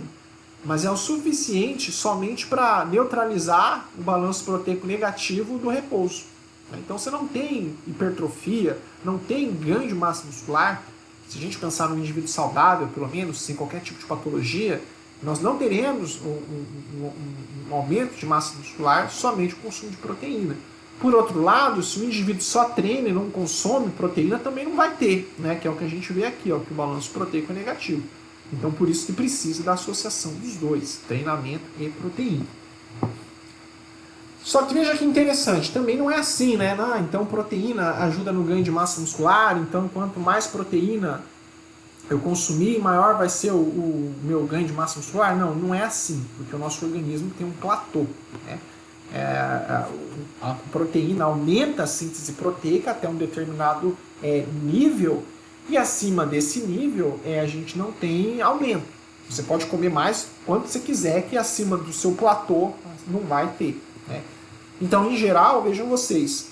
mas é o suficiente somente para neutralizar o balanço proteico negativo do repouso. Então você não tem hipertrofia, não tem ganho de massa muscular. Se a gente pensar num indivíduo saudável, pelo menos, sem qualquer tipo de patologia, nós não teremos um aumento de massa muscular somente com o consumo de proteína. Por outro lado, se o indivíduo só treina e não consome proteína, também não vai ter, né? Que é o que a gente vê aqui, ó, que o balanço proteico é negativo. Então, por isso que precisa da associação dos dois, treinamento e proteína. Só que veja que interessante, também não é assim, né? Então proteína ajuda no ganho de massa muscular, então quanto mais proteína eu consumir, maior vai ser o meu ganho de massa muscular. Não é assim, porque o nosso organismo tem um platô, né? A proteína aumenta a síntese proteica até um determinado nível, e acima desse nível a gente não tem aumento. Você pode comer mais quanto você quiser, que acima do seu platô não vai ter, né? Então, em geral, vejam vocês,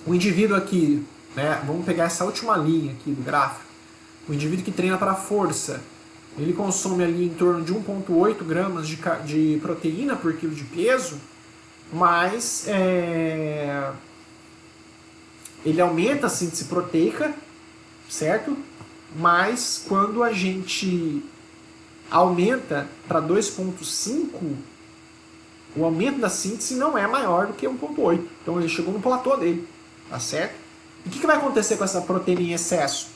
o indivíduo aqui, né, vamos pegar essa última linha aqui do gráfico, o indivíduo que treina para força, ele consome ali em torno de 1,8 gramas de proteína por quilo de peso, mas ele aumenta a síntese proteica, certo? Mas quando a gente aumenta para 2,5, o aumento da síntese não é maior do que 1,8. Então ele chegou no platô dele, tá certo? E o que vai acontecer com essa proteína em excesso?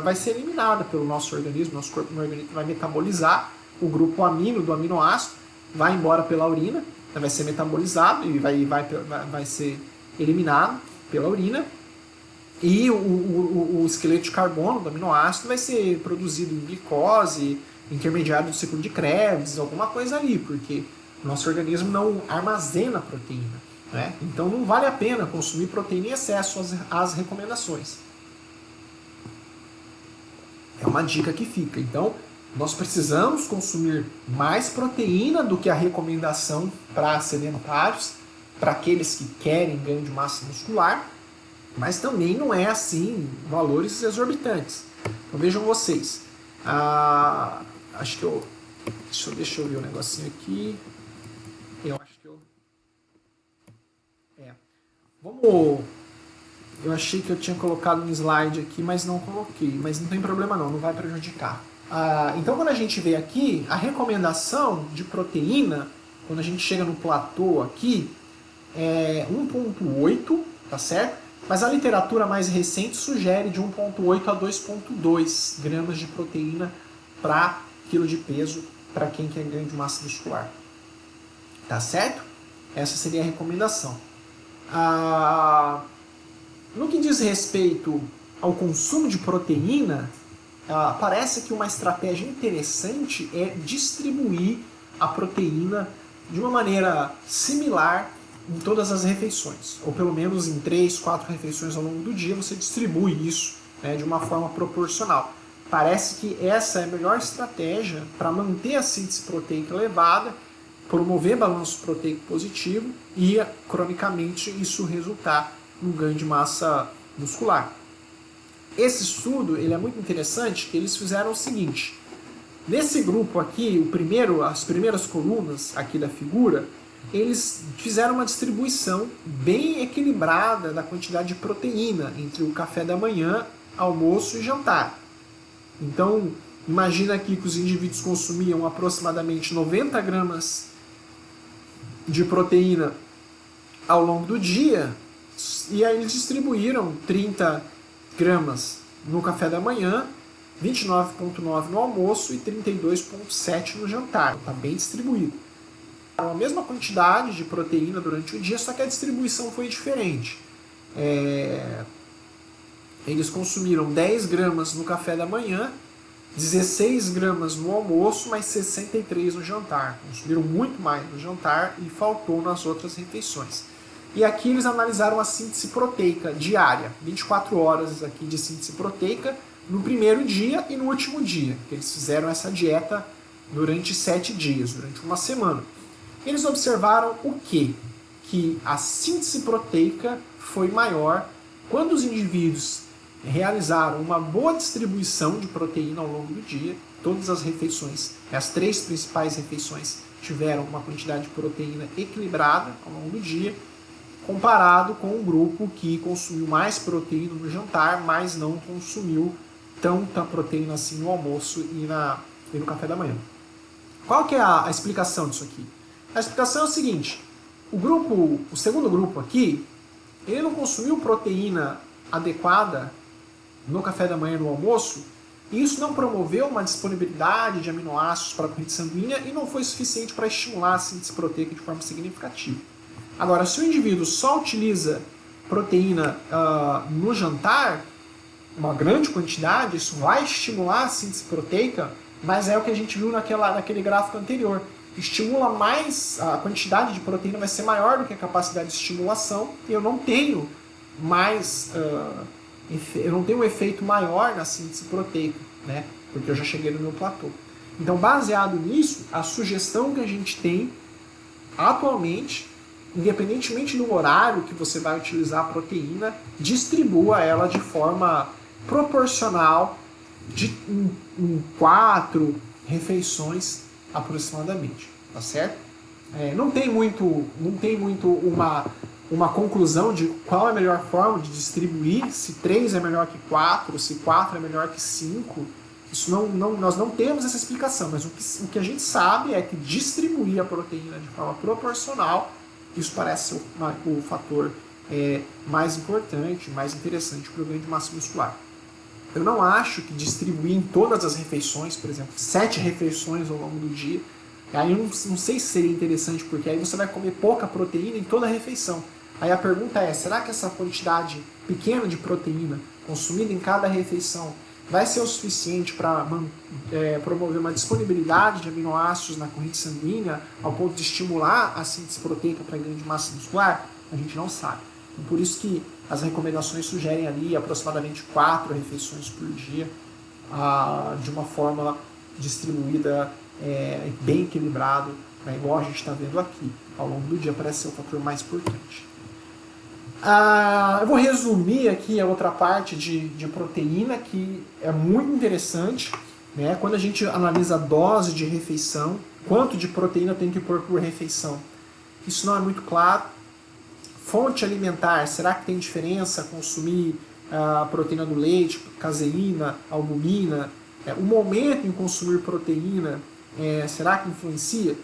Vai ser eliminada pelo nosso organismo, nosso corpo organismo vai metabolizar o grupo amino do aminoácido, vai embora pela urina, vai ser metabolizado e vai ser eliminado pela urina, e o esqueleto de carbono do aminoácido vai ser produzido em glicose, intermediário do ciclo de Krebs, alguma coisa ali, porque o nosso organismo não armazena proteína, né? Então não vale a pena consumir proteína em excesso, as recomendações. É uma dica que fica. Então, nós precisamos consumir mais proteína do que a recomendação para sedentários, para aqueles que querem ganho de massa muscular, mas também não é assim valores exorbitantes. Então vejam vocês. Acho que eu. Deixa eu ver um negocinho aqui. Eu acho que eu. Vamos. Eu achei que eu tinha colocado um slide aqui, mas não coloquei. Mas não tem problema não, não vai prejudicar. Então quando a gente vê aqui, a recomendação de proteína, quando a gente chega no platô aqui, é 1,8, tá certo? Mas a literatura mais recente sugere de 1,8 a 2,2 gramas de proteína para quilo de peso para quem quer ganho de massa muscular. Tá certo? Essa seria a recomendação. No que diz respeito ao consumo de proteína, parece que uma estratégia interessante é distribuir a proteína de uma maneira similar em todas as refeições, ou pelo menos em 3, 4 refeições ao longo do dia você distribui isso, né, de uma forma proporcional. Parece que essa é a melhor estratégia para manter a síntese proteica elevada, promover balanço proteico positivo e, cronicamente, isso resultar no ganho de massa muscular. Esse estudo ele é muito interessante, que eles fizeram o seguinte. Nesse grupo aqui, as primeiras colunas aqui da figura, eles fizeram uma distribuição bem equilibrada da quantidade de proteína entre o café da manhã, almoço e jantar. Então, imagina aqui que os indivíduos consumiam aproximadamente 90 gramas de proteína ao longo do dia, e aí eles distribuíram 30 gramas no café da manhã, 29,9 no almoço e 32,7 no jantar. Está bem distribuído. A mesma quantidade de proteína durante o dia, só que a distribuição foi diferente. Eles consumiram 10 gramas no café da manhã, 16 gramas no almoço, mas 63 no jantar. Consumiram muito mais no jantar e faltou nas outras refeições. E aqui eles analisaram a síntese proteica diária, 24 horas aqui de síntese proteica no primeiro dia e no último dia. Eles fizeram essa dieta durante 7 dias, durante uma semana. Eles observaram o quê? Que a síntese proteica foi maior quando os indivíduos realizaram uma boa distribuição de proteína ao longo do dia. Todas as refeições, as 3 principais refeições, tiveram uma quantidade de proteína equilibrada ao longo do dia, comparado com um grupo que consumiu mais proteína no jantar, mas não consumiu tanta proteína assim no almoço e no café da manhã. Qual que é a explicação disso aqui? A explicação é o seguinte: o segundo grupo aqui, ele não consumiu proteína adequada no café da manhã e no almoço, e isso não promoveu uma disponibilidade de aminoácidos para a corrente sanguínea e não foi suficiente para estimular a síntese proteica de forma significativa. Agora, se o indivíduo só utiliza proteína no jantar, uma grande quantidade, isso vai estimular a síntese proteica, mas é o que a gente viu naquele gráfico anterior. Estimula mais, a quantidade de proteína vai ser maior do que a capacidade de estimulação, e eu não tenho um efeito maior na síntese proteica, né? Porque eu já cheguei no meu platô. Então, baseado nisso, a sugestão que a gente tem atualmente, independentemente do horário que você vai utilizar a proteína, distribua ela de forma proporcional em 4 refeições aproximadamente, tá certo? Não tem muito uma conclusão de qual é a melhor forma de distribuir, se 3 é melhor que 4, se 4 é melhor que 5. Isso nós não temos essa explicação, mas o que a gente sabe é que distribuir a proteína de forma proporcional, isso parece ser o fator mais importante, mais interessante para o ganho de massa muscular. Eu não acho que distribuir em todas as refeições, por exemplo, 7 refeições ao longo do dia, aí eu não sei se seria interessante, porque aí você vai comer pouca proteína em toda a refeição. Aí a pergunta é, será que essa quantidade pequena de proteína consumida em cada refeição vai ser o suficiente para promover uma disponibilidade de aminoácidos na corrente sanguínea ao ponto de estimular a síntese proteica para ganho de massa muscular? A gente não sabe. E por isso que as recomendações sugerem ali aproximadamente 4 refeições por dia de uma forma distribuída, bem equilibrado, né, igual a gente está vendo aqui. Ao longo do dia parece ser o fator mais importante. Eu vou resumir aqui a outra parte de proteína, que é muito interessante, né? Quando a gente analisa a dose de refeição, quanto de proteína tem que pôr por refeição. Isso não é muito claro. Fonte alimentar, será que tem diferença consumir a proteína do leite, caseína, albumina? O momento em consumir proteína, será que influencia?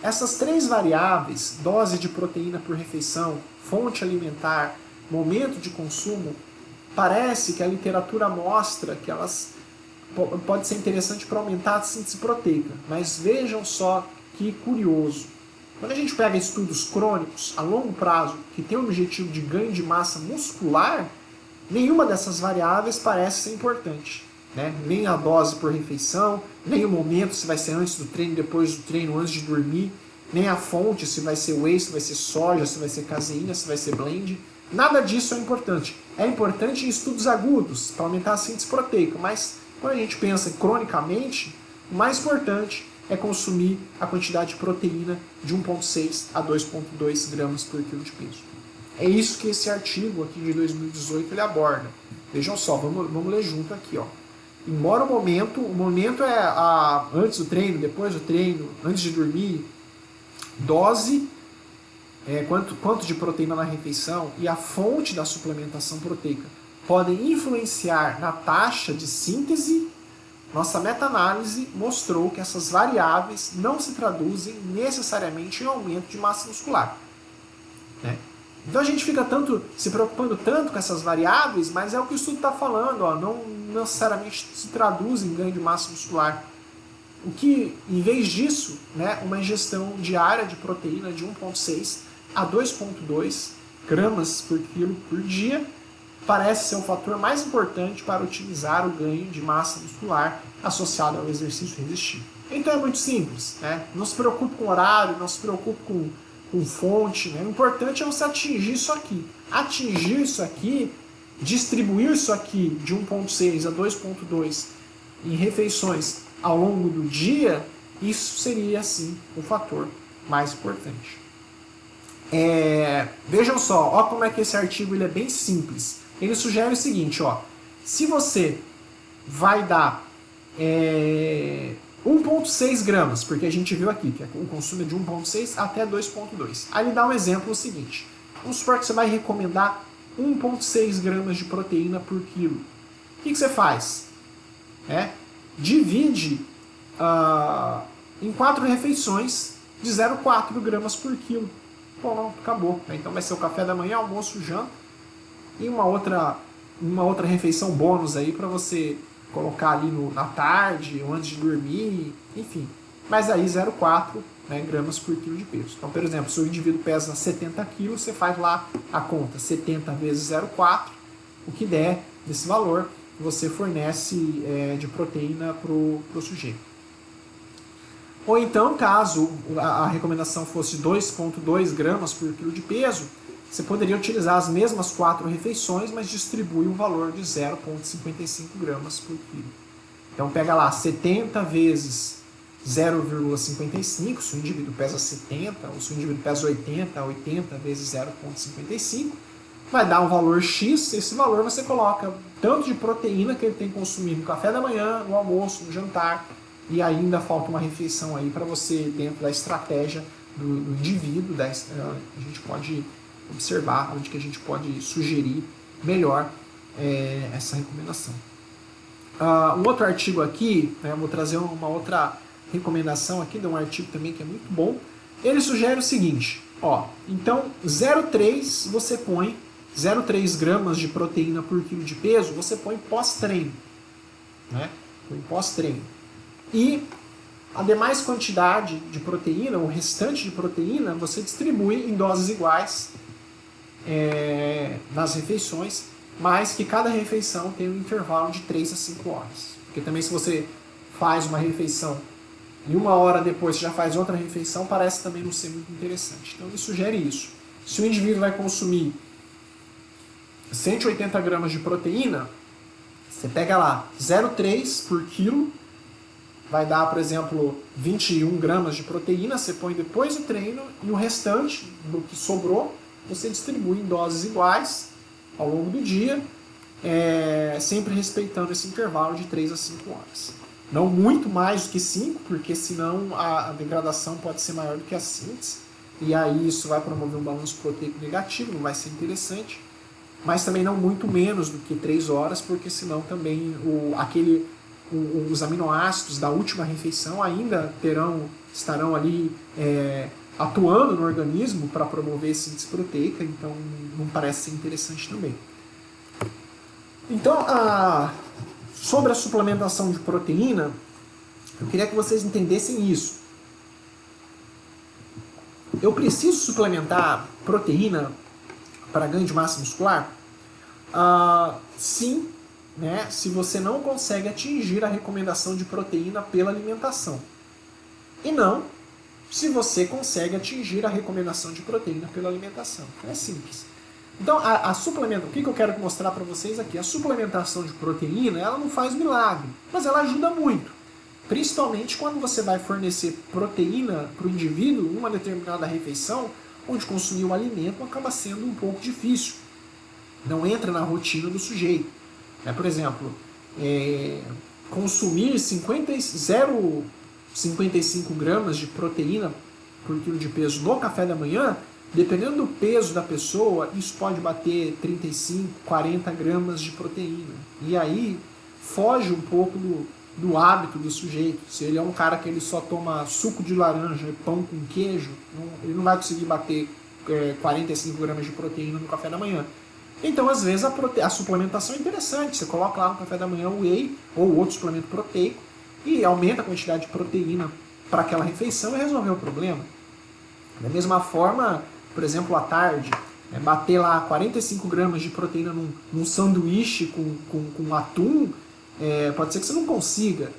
Essas três variáveis, dose de proteína por refeição, fonte alimentar, momento de consumo, parece que a literatura mostra que elas pode ser interessante para aumentar a síntese proteica. Mas vejam só que curioso. Quando a gente pega estudos crônicos a longo prazo que tem o objetivo de ganho de massa muscular, nenhuma dessas variáveis parece ser importante. Né? Nem a dose por refeição, nem o momento, se vai ser antes do treino, depois do treino, antes de dormir, nem a fonte, se vai ser whey, se vai ser soja, se vai ser caseína, se vai ser blend. Nada disso é importante. É importante em estudos agudos, para aumentar a síntese proteica, mas quando a gente pensa cronicamente, o mais importante é consumir a quantidade de proteína de 1,6 a 2,2 gramas por quilo de peso. É isso que esse artigo aqui de 2018 ele aborda. Vejam só, vamos ler junto aqui, ó. Embora o momento é antes do treino, depois do treino, antes de dormir, dose, quanto de proteína na refeição e a fonte da suplementação proteica podem influenciar na taxa de síntese. Nossa meta-análise mostrou que essas variáveis não se traduzem necessariamente em aumento de massa muscular. Né? Então a gente fica se preocupando tanto com essas variáveis, mas é o que o estudo está falando, ó, não necessariamente se traduz em ganho de massa muscular. O que, em vez disso, né, uma ingestão diária de proteína de 1,6 a 2,2 gramas por quilo por dia parece ser o fator mais importante para otimizar o ganho de massa muscular associado ao exercício resistivo. Então é muito simples, né? Não se preocupe com horário, não se preocupe com fonte, né? O importante é você atingir isso aqui. Atingir isso aqui, distribuir isso aqui de 1,6 a 2,2 em refeições ao longo do dia, isso seria, assim, o fator mais importante. Vejam só, ó como é que esse artigo ele é bem simples. Ele sugere o seguinte, ó, se você vai dar 1,6 gramas, porque a gente viu aqui que o consumo é de 1,6 até 2,2. Aí ele dá um exemplo seguinte, vamos supor que você vai recomendar 1,6 gramas de proteína por quilo. O que você faz? Divide em 4 refeições de 0,4 gramas por quilo. Bom, não, acabou. Então vai ser o café da manhã, almoço, janta e uma outra refeição bônus aí para você colocar ali na tarde ou antes de dormir, enfim. Mas aí 0,4 gramas por quilo de peso. Então, por exemplo, se o indivíduo pesa 70 quilos, você faz lá a conta 70 vezes 0,4, o que der desse valor, você fornece de proteína para o sujeito. Ou então, caso a recomendação fosse 2,2 gramas por quilo de peso, você poderia utilizar as mesmas 4 refeições, mas distribui o valor de 0,55 gramas por quilo. Então pega lá 70 vezes 0,55, se o indivíduo pesa 70, ou se o indivíduo pesa 80, 80 vezes 0,55, vai dar um valor X, esse valor você coloca tanto de proteína que ele tem que consumir no café da manhã, no almoço, no jantar, e ainda falta uma refeição aí para você, dentro da estratégia do indivíduo, a gente pode observar onde que a gente pode sugerir melhor essa recomendação. Um outro artigo aqui, vou trazer uma outra recomendação aqui, de um artigo também que é muito bom. Ele sugere o seguinte, então 0,3 você põe 0,3 gramas de proteína por quilo de peso, você põe pós-treino. Põe pós-treino. E a demais quantidade de proteína, o restante de proteína, você distribui em doses iguais nas refeições, mas que cada refeição tem um intervalo de 3 a 5 horas. Porque também se você faz uma refeição e 1 hora depois você já faz outra refeição, parece também não ser muito interessante. Então ele sugere isso. Se o indivíduo vai consumir 180 gramas de proteína, Você pega lá 0,3 por quilo, vai dar, por exemplo, 21 gramas de proteína, você põe depois do treino, e o restante do que sobrou, você distribui em doses iguais ao longo do dia, sempre respeitando esse intervalo de 3 a 5 horas. Não muito mais do que 5, porque senão a degradação pode ser maior do que a síntese, e aí isso vai promover um balanço proteico negativo, não vai ser interessante. Mas também não muito menos do que 3 horas, porque senão também os aminoácidos da última refeição ainda estarão ali atuando no organismo para promover esse síntese proteica, então não parece ser interessante também. Então, sobre a suplementação de proteína, eu queria que vocês entendessem isso. Eu preciso suplementar proteína para ganho de massa muscular? Sim, né, se você não consegue atingir a recomendação de proteína pela alimentação. E não se você consegue atingir a recomendação de proteína pela alimentação. É simples. Então, o que eu quero mostrar para vocês aqui? A suplementação de proteína, ela não faz milagre, mas ela ajuda muito. Principalmente quando você vai fornecer proteína para o indivíduo numa determinada refeição, onde consumir o alimento acaba sendo um pouco difícil. Não entra na rotina do sujeito. Por exemplo, consumir 0,55 gramas de proteína por quilo de peso no café da manhã, dependendo do peso da pessoa, isso pode bater 35, 40 gramas de proteína. E aí foge um pouco do hábito do sujeito. Se ele é um cara que ele só toma suco de laranja e pão com queijo, ele não vai conseguir bater 45 gramas de proteína no café da manhã. Então, às vezes, a suplementação é interessante. Você coloca lá no café da manhã o whey ou outro suplemento proteico e aumenta a quantidade de proteína para aquela refeição e resolveu o problema. Da mesma forma, por exemplo, à tarde, bater lá 45 gramas de proteína num sanduíche com atum, pode ser que você não consiga.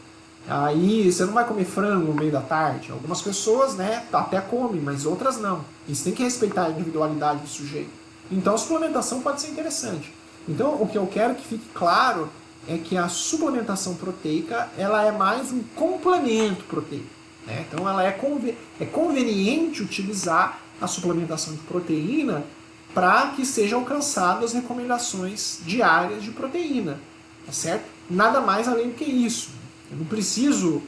Aí você não vai comer frango no meio da tarde. Algumas pessoas, né, até comem, mas outras não. E você tem que respeitar a individualidade do sujeito. Então a suplementação pode ser interessante. Então o que eu quero que fique claro é que a suplementação proteica ela é mais um complemento proteico. Né? Então ela é conveniente utilizar a suplementação de proteína para que sejam alcançadas as recomendações diárias de proteína. Tá certo? Nada mais além do que isso. Eu não preciso,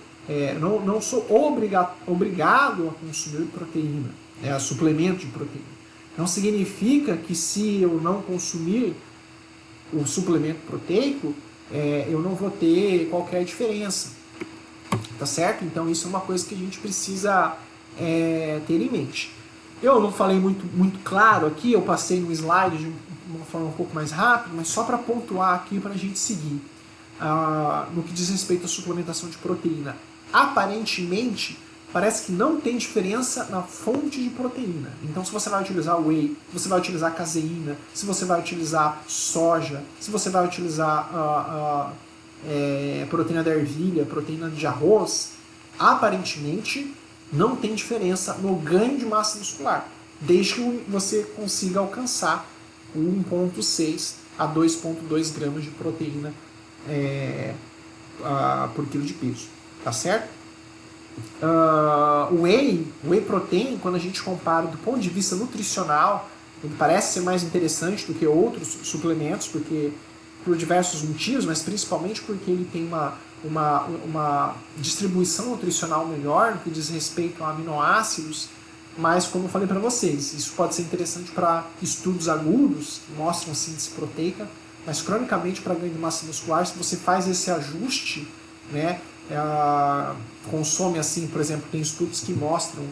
não sou obrigado a consumir proteína, suplemento de proteína. Não significa que se eu não consumir o suplemento proteico, eu não vou ter qualquer diferença. Tá certo? Então isso é uma coisa que a gente precisa ter em mente. Eu não falei muito claro aqui, eu passei no slide de uma forma um pouco mais rápida, mas só para pontuar aqui para a gente seguir. No que diz respeito à suplementação de proteína. Aparentemente, parece que não tem diferença na fonte de proteína. Então, se você vai utilizar whey, se você vai utilizar caseína, se você vai utilizar soja, se você vai utilizar proteína da ervilha, proteína de arroz, aparentemente não tem diferença no ganho de massa muscular, desde que você consiga alcançar 1,6 a 2,2 gramas de proteína por quilo de peso. Tá certo? O whey protein, quando a gente compara do ponto de vista nutricional, ele parece ser mais interessante do que outros suplementos, porque por diversos motivos, mas principalmente porque ele tem uma distribuição nutricional melhor no que diz respeito a aminoácidos, mas como eu falei para vocês, isso pode ser interessante para estudos agudos, que mostram síntese proteica, mas cronicamente para ganho de massa muscular, se você faz esse ajuste, né, consome assim, por exemplo, tem estudos que mostram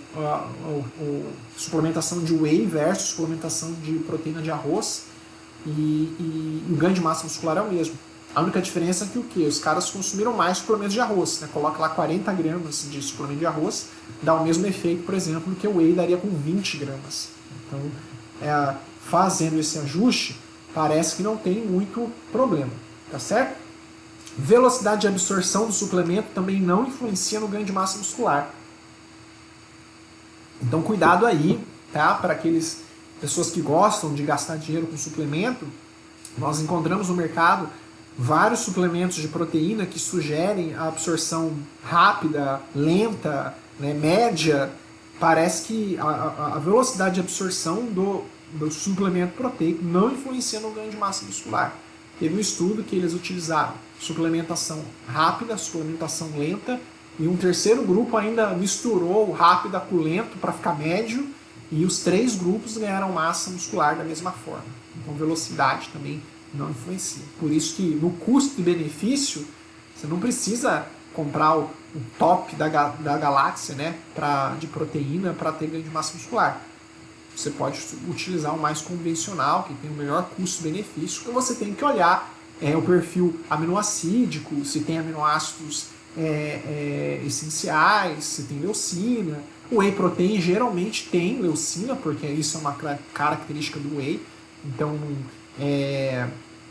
suplementação de whey versus suplementação de proteína de arroz e o ganho de massa muscular é o mesmo. A única diferença é que o quê? Os caras consumiram mais suplementos de arroz, né? Coloca lá 40 gramas de suplemento de arroz, dá o mesmo efeito, por exemplo, que o whey daria com 20 gramas. Então, fazendo esse ajuste, parece que não tem muito problema, tá certo? Velocidade de absorção do suplemento também não influencia no ganho de massa muscular. Então cuidado aí, tá? Para aqueles pessoas que gostam de gastar dinheiro com suplemento, nós encontramos no mercado vários suplementos de proteína que sugerem a absorção rápida, lenta, né, média. Parece que a velocidade de absorção do suplemento proteico não influencia no ganho de massa muscular. Teve um estudo que eles utilizaram suplementação rápida, suplementação lenta, e um terceiro grupo ainda misturou rápida com lento para ficar médio, e os 3 grupos ganharam massa muscular da mesma forma. Então velocidade também não influencia. Por isso que no custo e benefício, você não precisa comprar o top da galáxia, né, de proteína para ter ganho de massa muscular. Você pode utilizar o mais convencional, que tem o melhor custo-benefício, que você tem que olhar o perfil aminoacídico, se tem aminoácidos essenciais, se tem leucina. O whey protein geralmente tem leucina, porque isso é uma característica do whey. Então é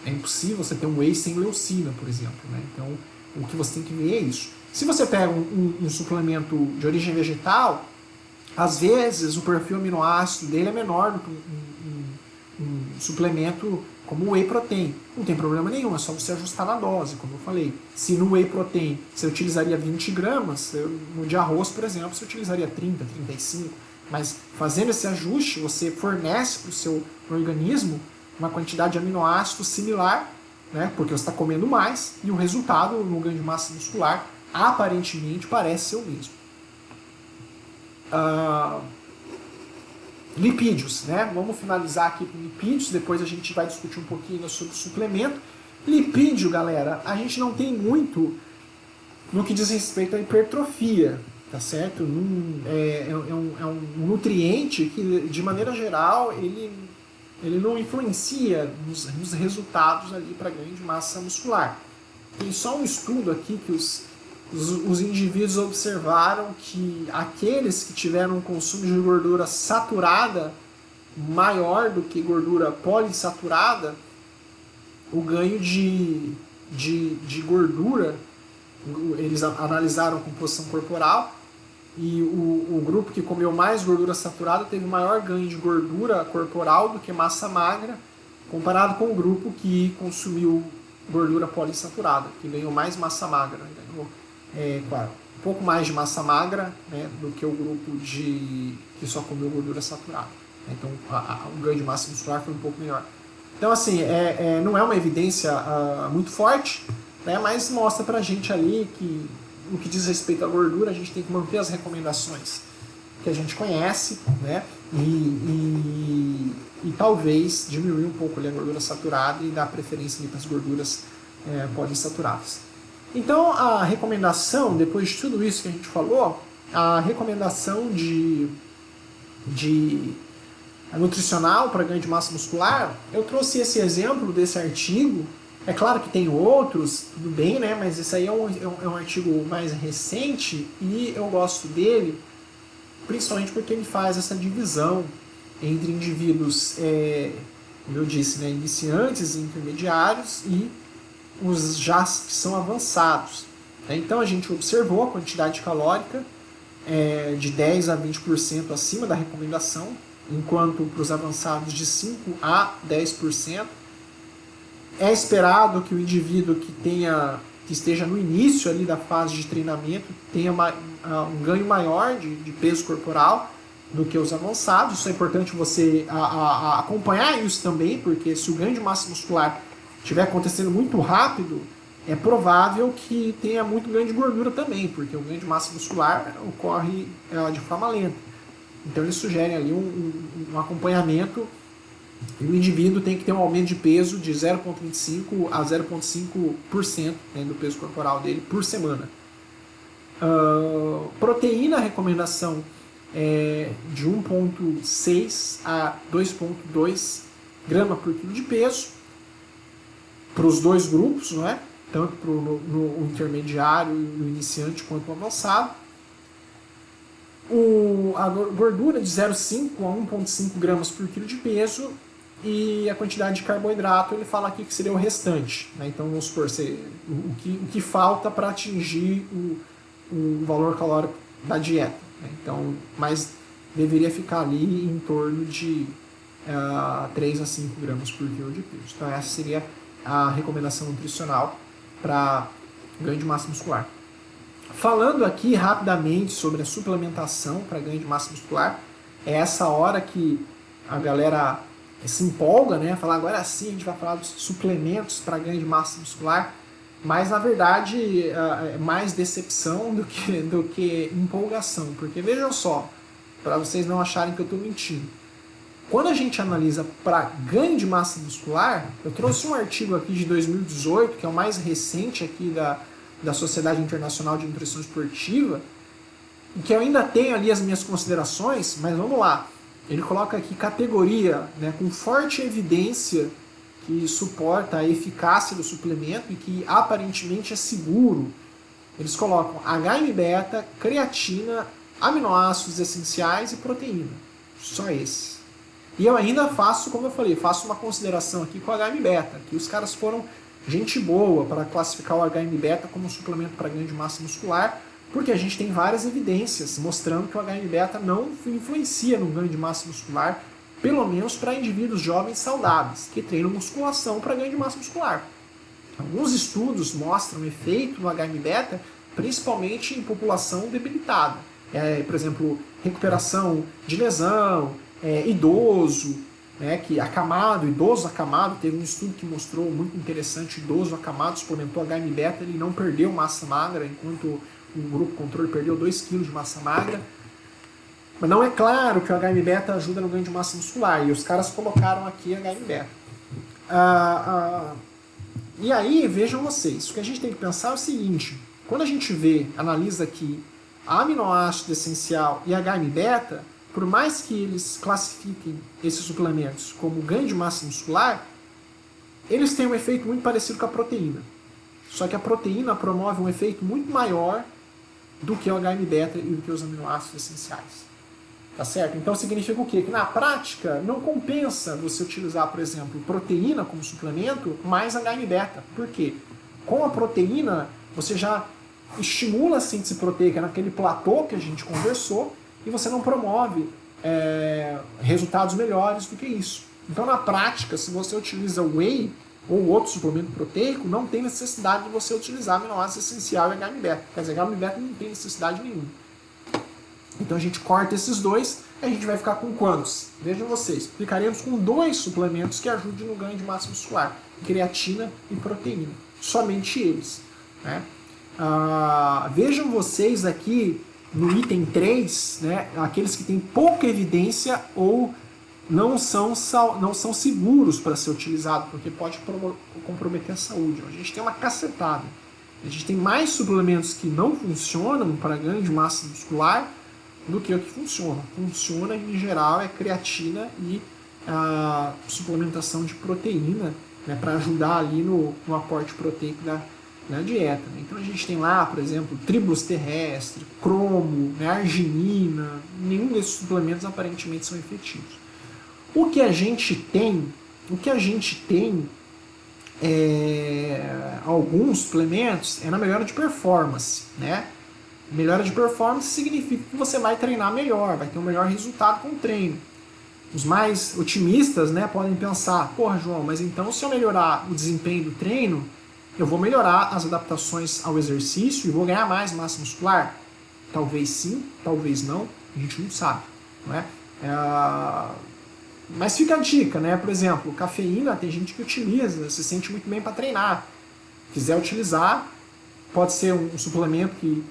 impossível você ter um whey sem leucina, por exemplo, né? Então o que você tem que ver é isso. Se você pega um suplemento de origem vegetal, às vezes o perfil aminoácido dele é menor do que um suplemento como o whey protein. Não tem problema nenhum, é só você ajustar na dose, como eu falei. Se no whey protein você utilizaria 20 gramas, no de arroz, por exemplo, você utilizaria 30, 35. Mas fazendo esse ajuste, você fornece para o seu organismo uma quantidade de aminoácidos similar, né, porque você está comendo mais, e o resultado no ganho de massa muscular aparentemente parece ser o mesmo. Lipídios, né? Vamos finalizar aqui com lipídios, depois a gente vai discutir um pouquinho sobre suplemento. Lipídio, galera, a gente não tem muito no que diz respeito à hipertrofia, tá certo? É um nutriente que, de maneira geral, ele não influencia nos resultados ali para ganho de massa muscular. Tem só um estudo aqui que os indivíduos observaram que aqueles que tiveram um consumo de gordura saturada maior do que gordura poliinsaturada, o ganho de gordura, eles analisaram a composição corporal, e o grupo que comeu mais gordura saturada teve maior ganho de gordura corporal do que massa magra, comparado com o grupo que consumiu gordura poliinsaturada, que ganhou mais massa magra, ganhou um pouco mais de massa magra, né, do que o grupo que só comeu gordura saturada. Então o ganho de massa muscular foi um pouco melhor. Então assim, não é uma evidência muito forte, né, mas mostra pra gente ali que no que diz respeito à gordura a gente tem que manter as recomendações que a gente conhece, né, e talvez diminuir um pouco ali a gordura saturada e dar preferência para as gorduras poliinsaturadas. Então a recomendação, depois de tudo isso que a gente falou, a recomendação nutricional para ganho de massa muscular, eu trouxe esse exemplo desse artigo. É claro que tem outros, tudo bem, né? Mas esse aí é um artigo mais recente e eu gosto dele principalmente porque ele faz essa divisão entre indivíduos, como eu disse, né, iniciantes e intermediários e os já que são avançados. Então a gente observou a quantidade calórica de 10 a 20% acima da recomendação, enquanto para os avançados de 5 a 10%. É esperado que o indivíduo que esteja no início ali da fase de treinamento tenha um ganho maior de peso corporal do que os avançados. Isso é importante você acompanhar isso também, porque se o ganho de massa muscular estiver acontecendo muito rápido, é provável que tenha muito ganho de gordura também, porque o ganho de massa muscular ocorre de forma lenta. Então eles sugerem ali um acompanhamento, e o indivíduo tem que ter um aumento de peso de 0,25% a 0,5%, né, do peso corporal dele por semana. Proteína, a recomendação é de 1,6 a 2,2 gramas por quilo de peso para os dois grupos, não é? Tanto para o intermediário e o iniciante quanto o avançado. A gordura de 0,5 a 1,5 gramas por quilo de peso, e a quantidade de carboidrato ele fala aqui que seria o restante, né? Então vamos supor, o que falta para atingir o valor calórico da dieta, né? Então, mas deveria ficar ali em torno de 3 a 5 gramas por quilo de peso. Então essa seria a recomendação nutricional para ganho de massa muscular. Falando aqui rapidamente sobre a suplementação para ganho de massa muscular, é essa hora que a galera se empolga, né? Falar agora sim a gente vai falar dos suplementos para ganho de massa muscular, mas na verdade é mais decepção do que empolgação, porque vejam só, para vocês não acharem que eu estou mentindo. Quando a gente analisa para ganho de massa muscular, eu trouxe um artigo aqui de 2018, que é o mais recente aqui da Sociedade Internacional de Nutrição Esportiva, que eu ainda tenho ali as minhas considerações, mas vamos lá. Ele coloca aqui categoria, né, com forte evidência que suporta a eficácia do suplemento e que aparentemente é seguro. Eles colocam HM-beta, creatina, aminoácidos essenciais e proteína. Só esse. E eu ainda faço, como eu falei, faço uma consideração aqui com o HM-beta, que os caras foram gente boa para classificar o HM-beta como um suplemento para ganho de massa muscular, porque a gente tem várias evidências mostrando que o HM-beta não influencia no ganho de massa muscular, pelo menos para indivíduos jovens saudáveis, que treinam musculação para ganho de massa muscular. Alguns estudos mostram efeito no HM-beta, principalmente em população debilitada. Por exemplo, recuperação de lesão, idoso, né, que acamado, idoso acamado, teve um estudo que mostrou muito interessante, idoso acamado suplementou HM-beta, ele não perdeu massa magra, enquanto o grupo controle perdeu 2 kg de massa magra. Mas não é claro que o HM-beta ajuda no ganho de massa muscular, e os caras colocaram aqui HM-beta. E aí, vejam vocês, o que a gente tem que pensar é o seguinte, quando a gente analisa aqui aminoácido essencial e HM-beta, por mais que eles classifiquem esses suplementos como ganho de massa muscular, eles têm um efeito muito parecido com a proteína. Só que a proteína promove um efeito muito maior do que o HM-beta e do que os aminoácidos essenciais. Tá certo? Então significa o quê? Que na prática não compensa você utilizar, por exemplo, proteína como suplemento mais HM-beta. Por quê? Com a proteína você já estimula a síntese proteica naquele platô que a gente conversou, e você não promove resultados melhores do que isso. Então, na prática, se você utiliza whey ou outro suplemento proteico, não tem necessidade de você utilizar aminoácido essencial e HM-beta. Quer dizer, HM-beta não tem necessidade nenhuma. Então, a gente corta esses dois e a gente vai ficar com quantos? Vejam vocês, ficaremos com 2 suplementos que ajudem no ganho de massa muscular, creatina e proteína. Somente eles. Né? Vejam vocês aqui no item 3, né, aqueles que têm pouca evidência ou não são seguros para ser utilizado, porque pode comprometer a saúde. A gente tem uma cacetada. A gente tem mais suplementos que não funcionam para ganho de massa muscular do que o que funciona. Funciona, em geral, é creatina e a suplementação de proteína, né, para ajudar ali no aporte proteico na dieta. Então a gente tem lá, por exemplo, tribulus terrestre, cromo, né, arginina, nenhum desses suplementos aparentemente são efetivos. O que a gente tem alguns suplementos é na melhora de performance, né? Melhora de performance significa que você vai treinar melhor, vai ter um melhor resultado com o treino. Os mais otimistas, né, podem pensar, porra, João, mas então se eu melhorar o desempenho do treino, eu vou melhorar as adaptações ao exercício e vou ganhar mais massa muscular? Talvez sim, talvez não, a gente não sabe. Não é? Mas fica a dica, né? Por exemplo, cafeína, tem gente que utiliza, se sente muito bem para treinar. Quiser utilizar, pode ser um suplemento que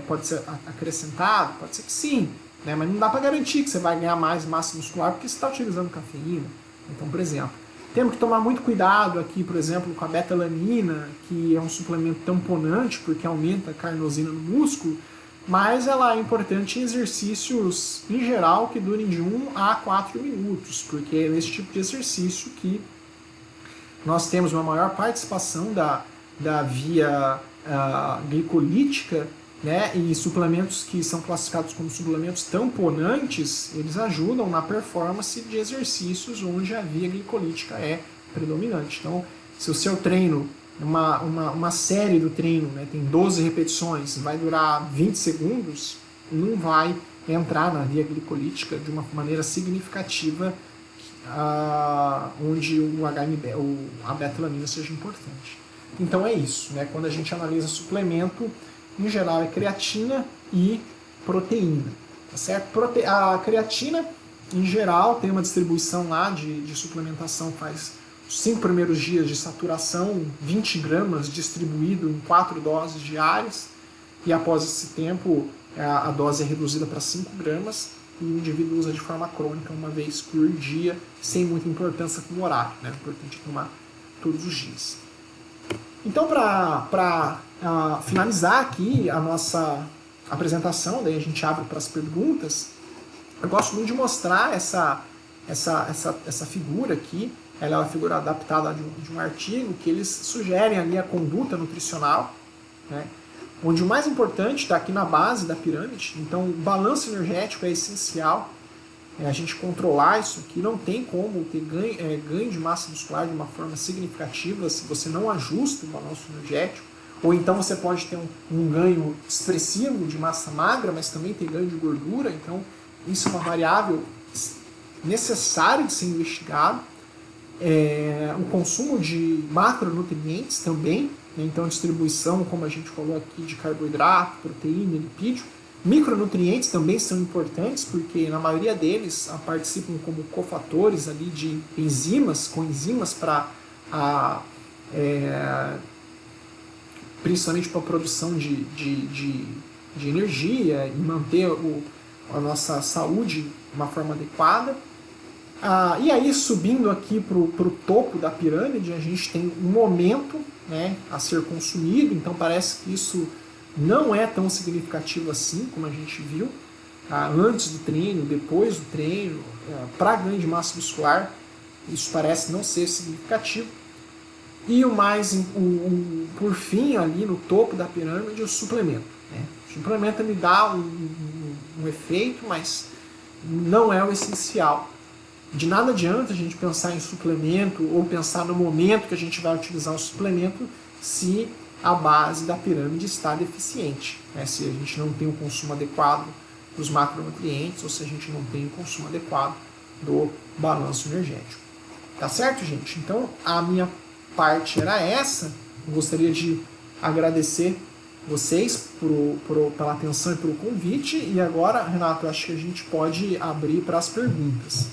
pode ser acrescentado, pode ser que sim, né? Mas não dá para garantir que você vai ganhar mais massa muscular porque você está utilizando cafeína. Então, por exemplo, temos que tomar muito cuidado aqui, por exemplo, com a betalanina, que é um suplemento tamponante, porque aumenta a carnosina no músculo, mas ela é importante em exercícios, em geral, que durem de 1 a 4 minutos, porque é nesse tipo de exercício que nós temos uma maior participação da via glicolítica, né, e suplementos que são classificados como suplementos tamponantes, eles ajudam na performance de exercícios onde a via glicolítica é predominante. Então, se o seu treino, uma série do treino, né, tem 12 repetições, vai durar 20 segundos, não vai entrar na via glicolítica de uma maneira significativa onde a beta-alanina seja importante. Então é isso, né? Quando a gente analisa suplemento, em geral é creatina e proteína, tá certo? A creatina, em geral, tem uma distribuição lá de suplementação, faz os 5 primeiros dias de saturação, 20 gramas distribuído em 4 doses diárias, e após esse tempo a dose é reduzida para 5 gramas, e o indivíduo usa de forma crônica uma vez por dia, sem muita importância com o horário, né? É importante tomar todos os dias. Então, para finalizar aqui a nossa apresentação, daí a gente abre para as perguntas, eu gosto muito de mostrar essa figura aqui. Ela é uma figura adaptada de um artigo que eles sugerem ali a conduta nutricional, né? Onde o mais importante está aqui na base da pirâmide. Então, o balanço energético é essencial. A gente controlar isso aqui, não tem como ter ganho de massa muscular de uma forma significativa se você não ajusta o balanço energético. Ou então você pode ter um ganho expressivo de massa magra, mas também ter ganho de gordura. Então, isso é uma variável necessária de ser investigado. O consumo de macronutrientes também, né? Então distribuição, como a gente falou aqui, de carboidrato, proteína, lipídio. Micronutrientes também são importantes, porque na maioria deles participam como cofatores ali de coenzimas para principalmente para a produção de energia e manter a nossa saúde de uma forma adequada. E aí, subindo aqui para o topo da pirâmide, a gente tem um momento, né, a ser consumido, então parece que isso não é tão significativo assim, como a gente viu, antes do treino, depois do treino, para ganho de massa muscular, isso parece não ser significativo. E por fim, ali no topo da pirâmide, o suplemento. Né? O suplemento ele dá um efeito, mas não é o essencial. De nada adianta a gente pensar em suplemento ou pensar no momento que a gente vai utilizar o suplemento se a base da pirâmide está deficiente, né? Se a gente não tem o consumo adequado dos macronutrientes ou se a gente não tem o consumo adequado do balanço energético. Tá certo, gente? Então, a minha parte era essa. Eu gostaria de agradecer vocês pela atenção e pelo convite. E agora, Renato, acho que a gente pode abrir para as perguntas.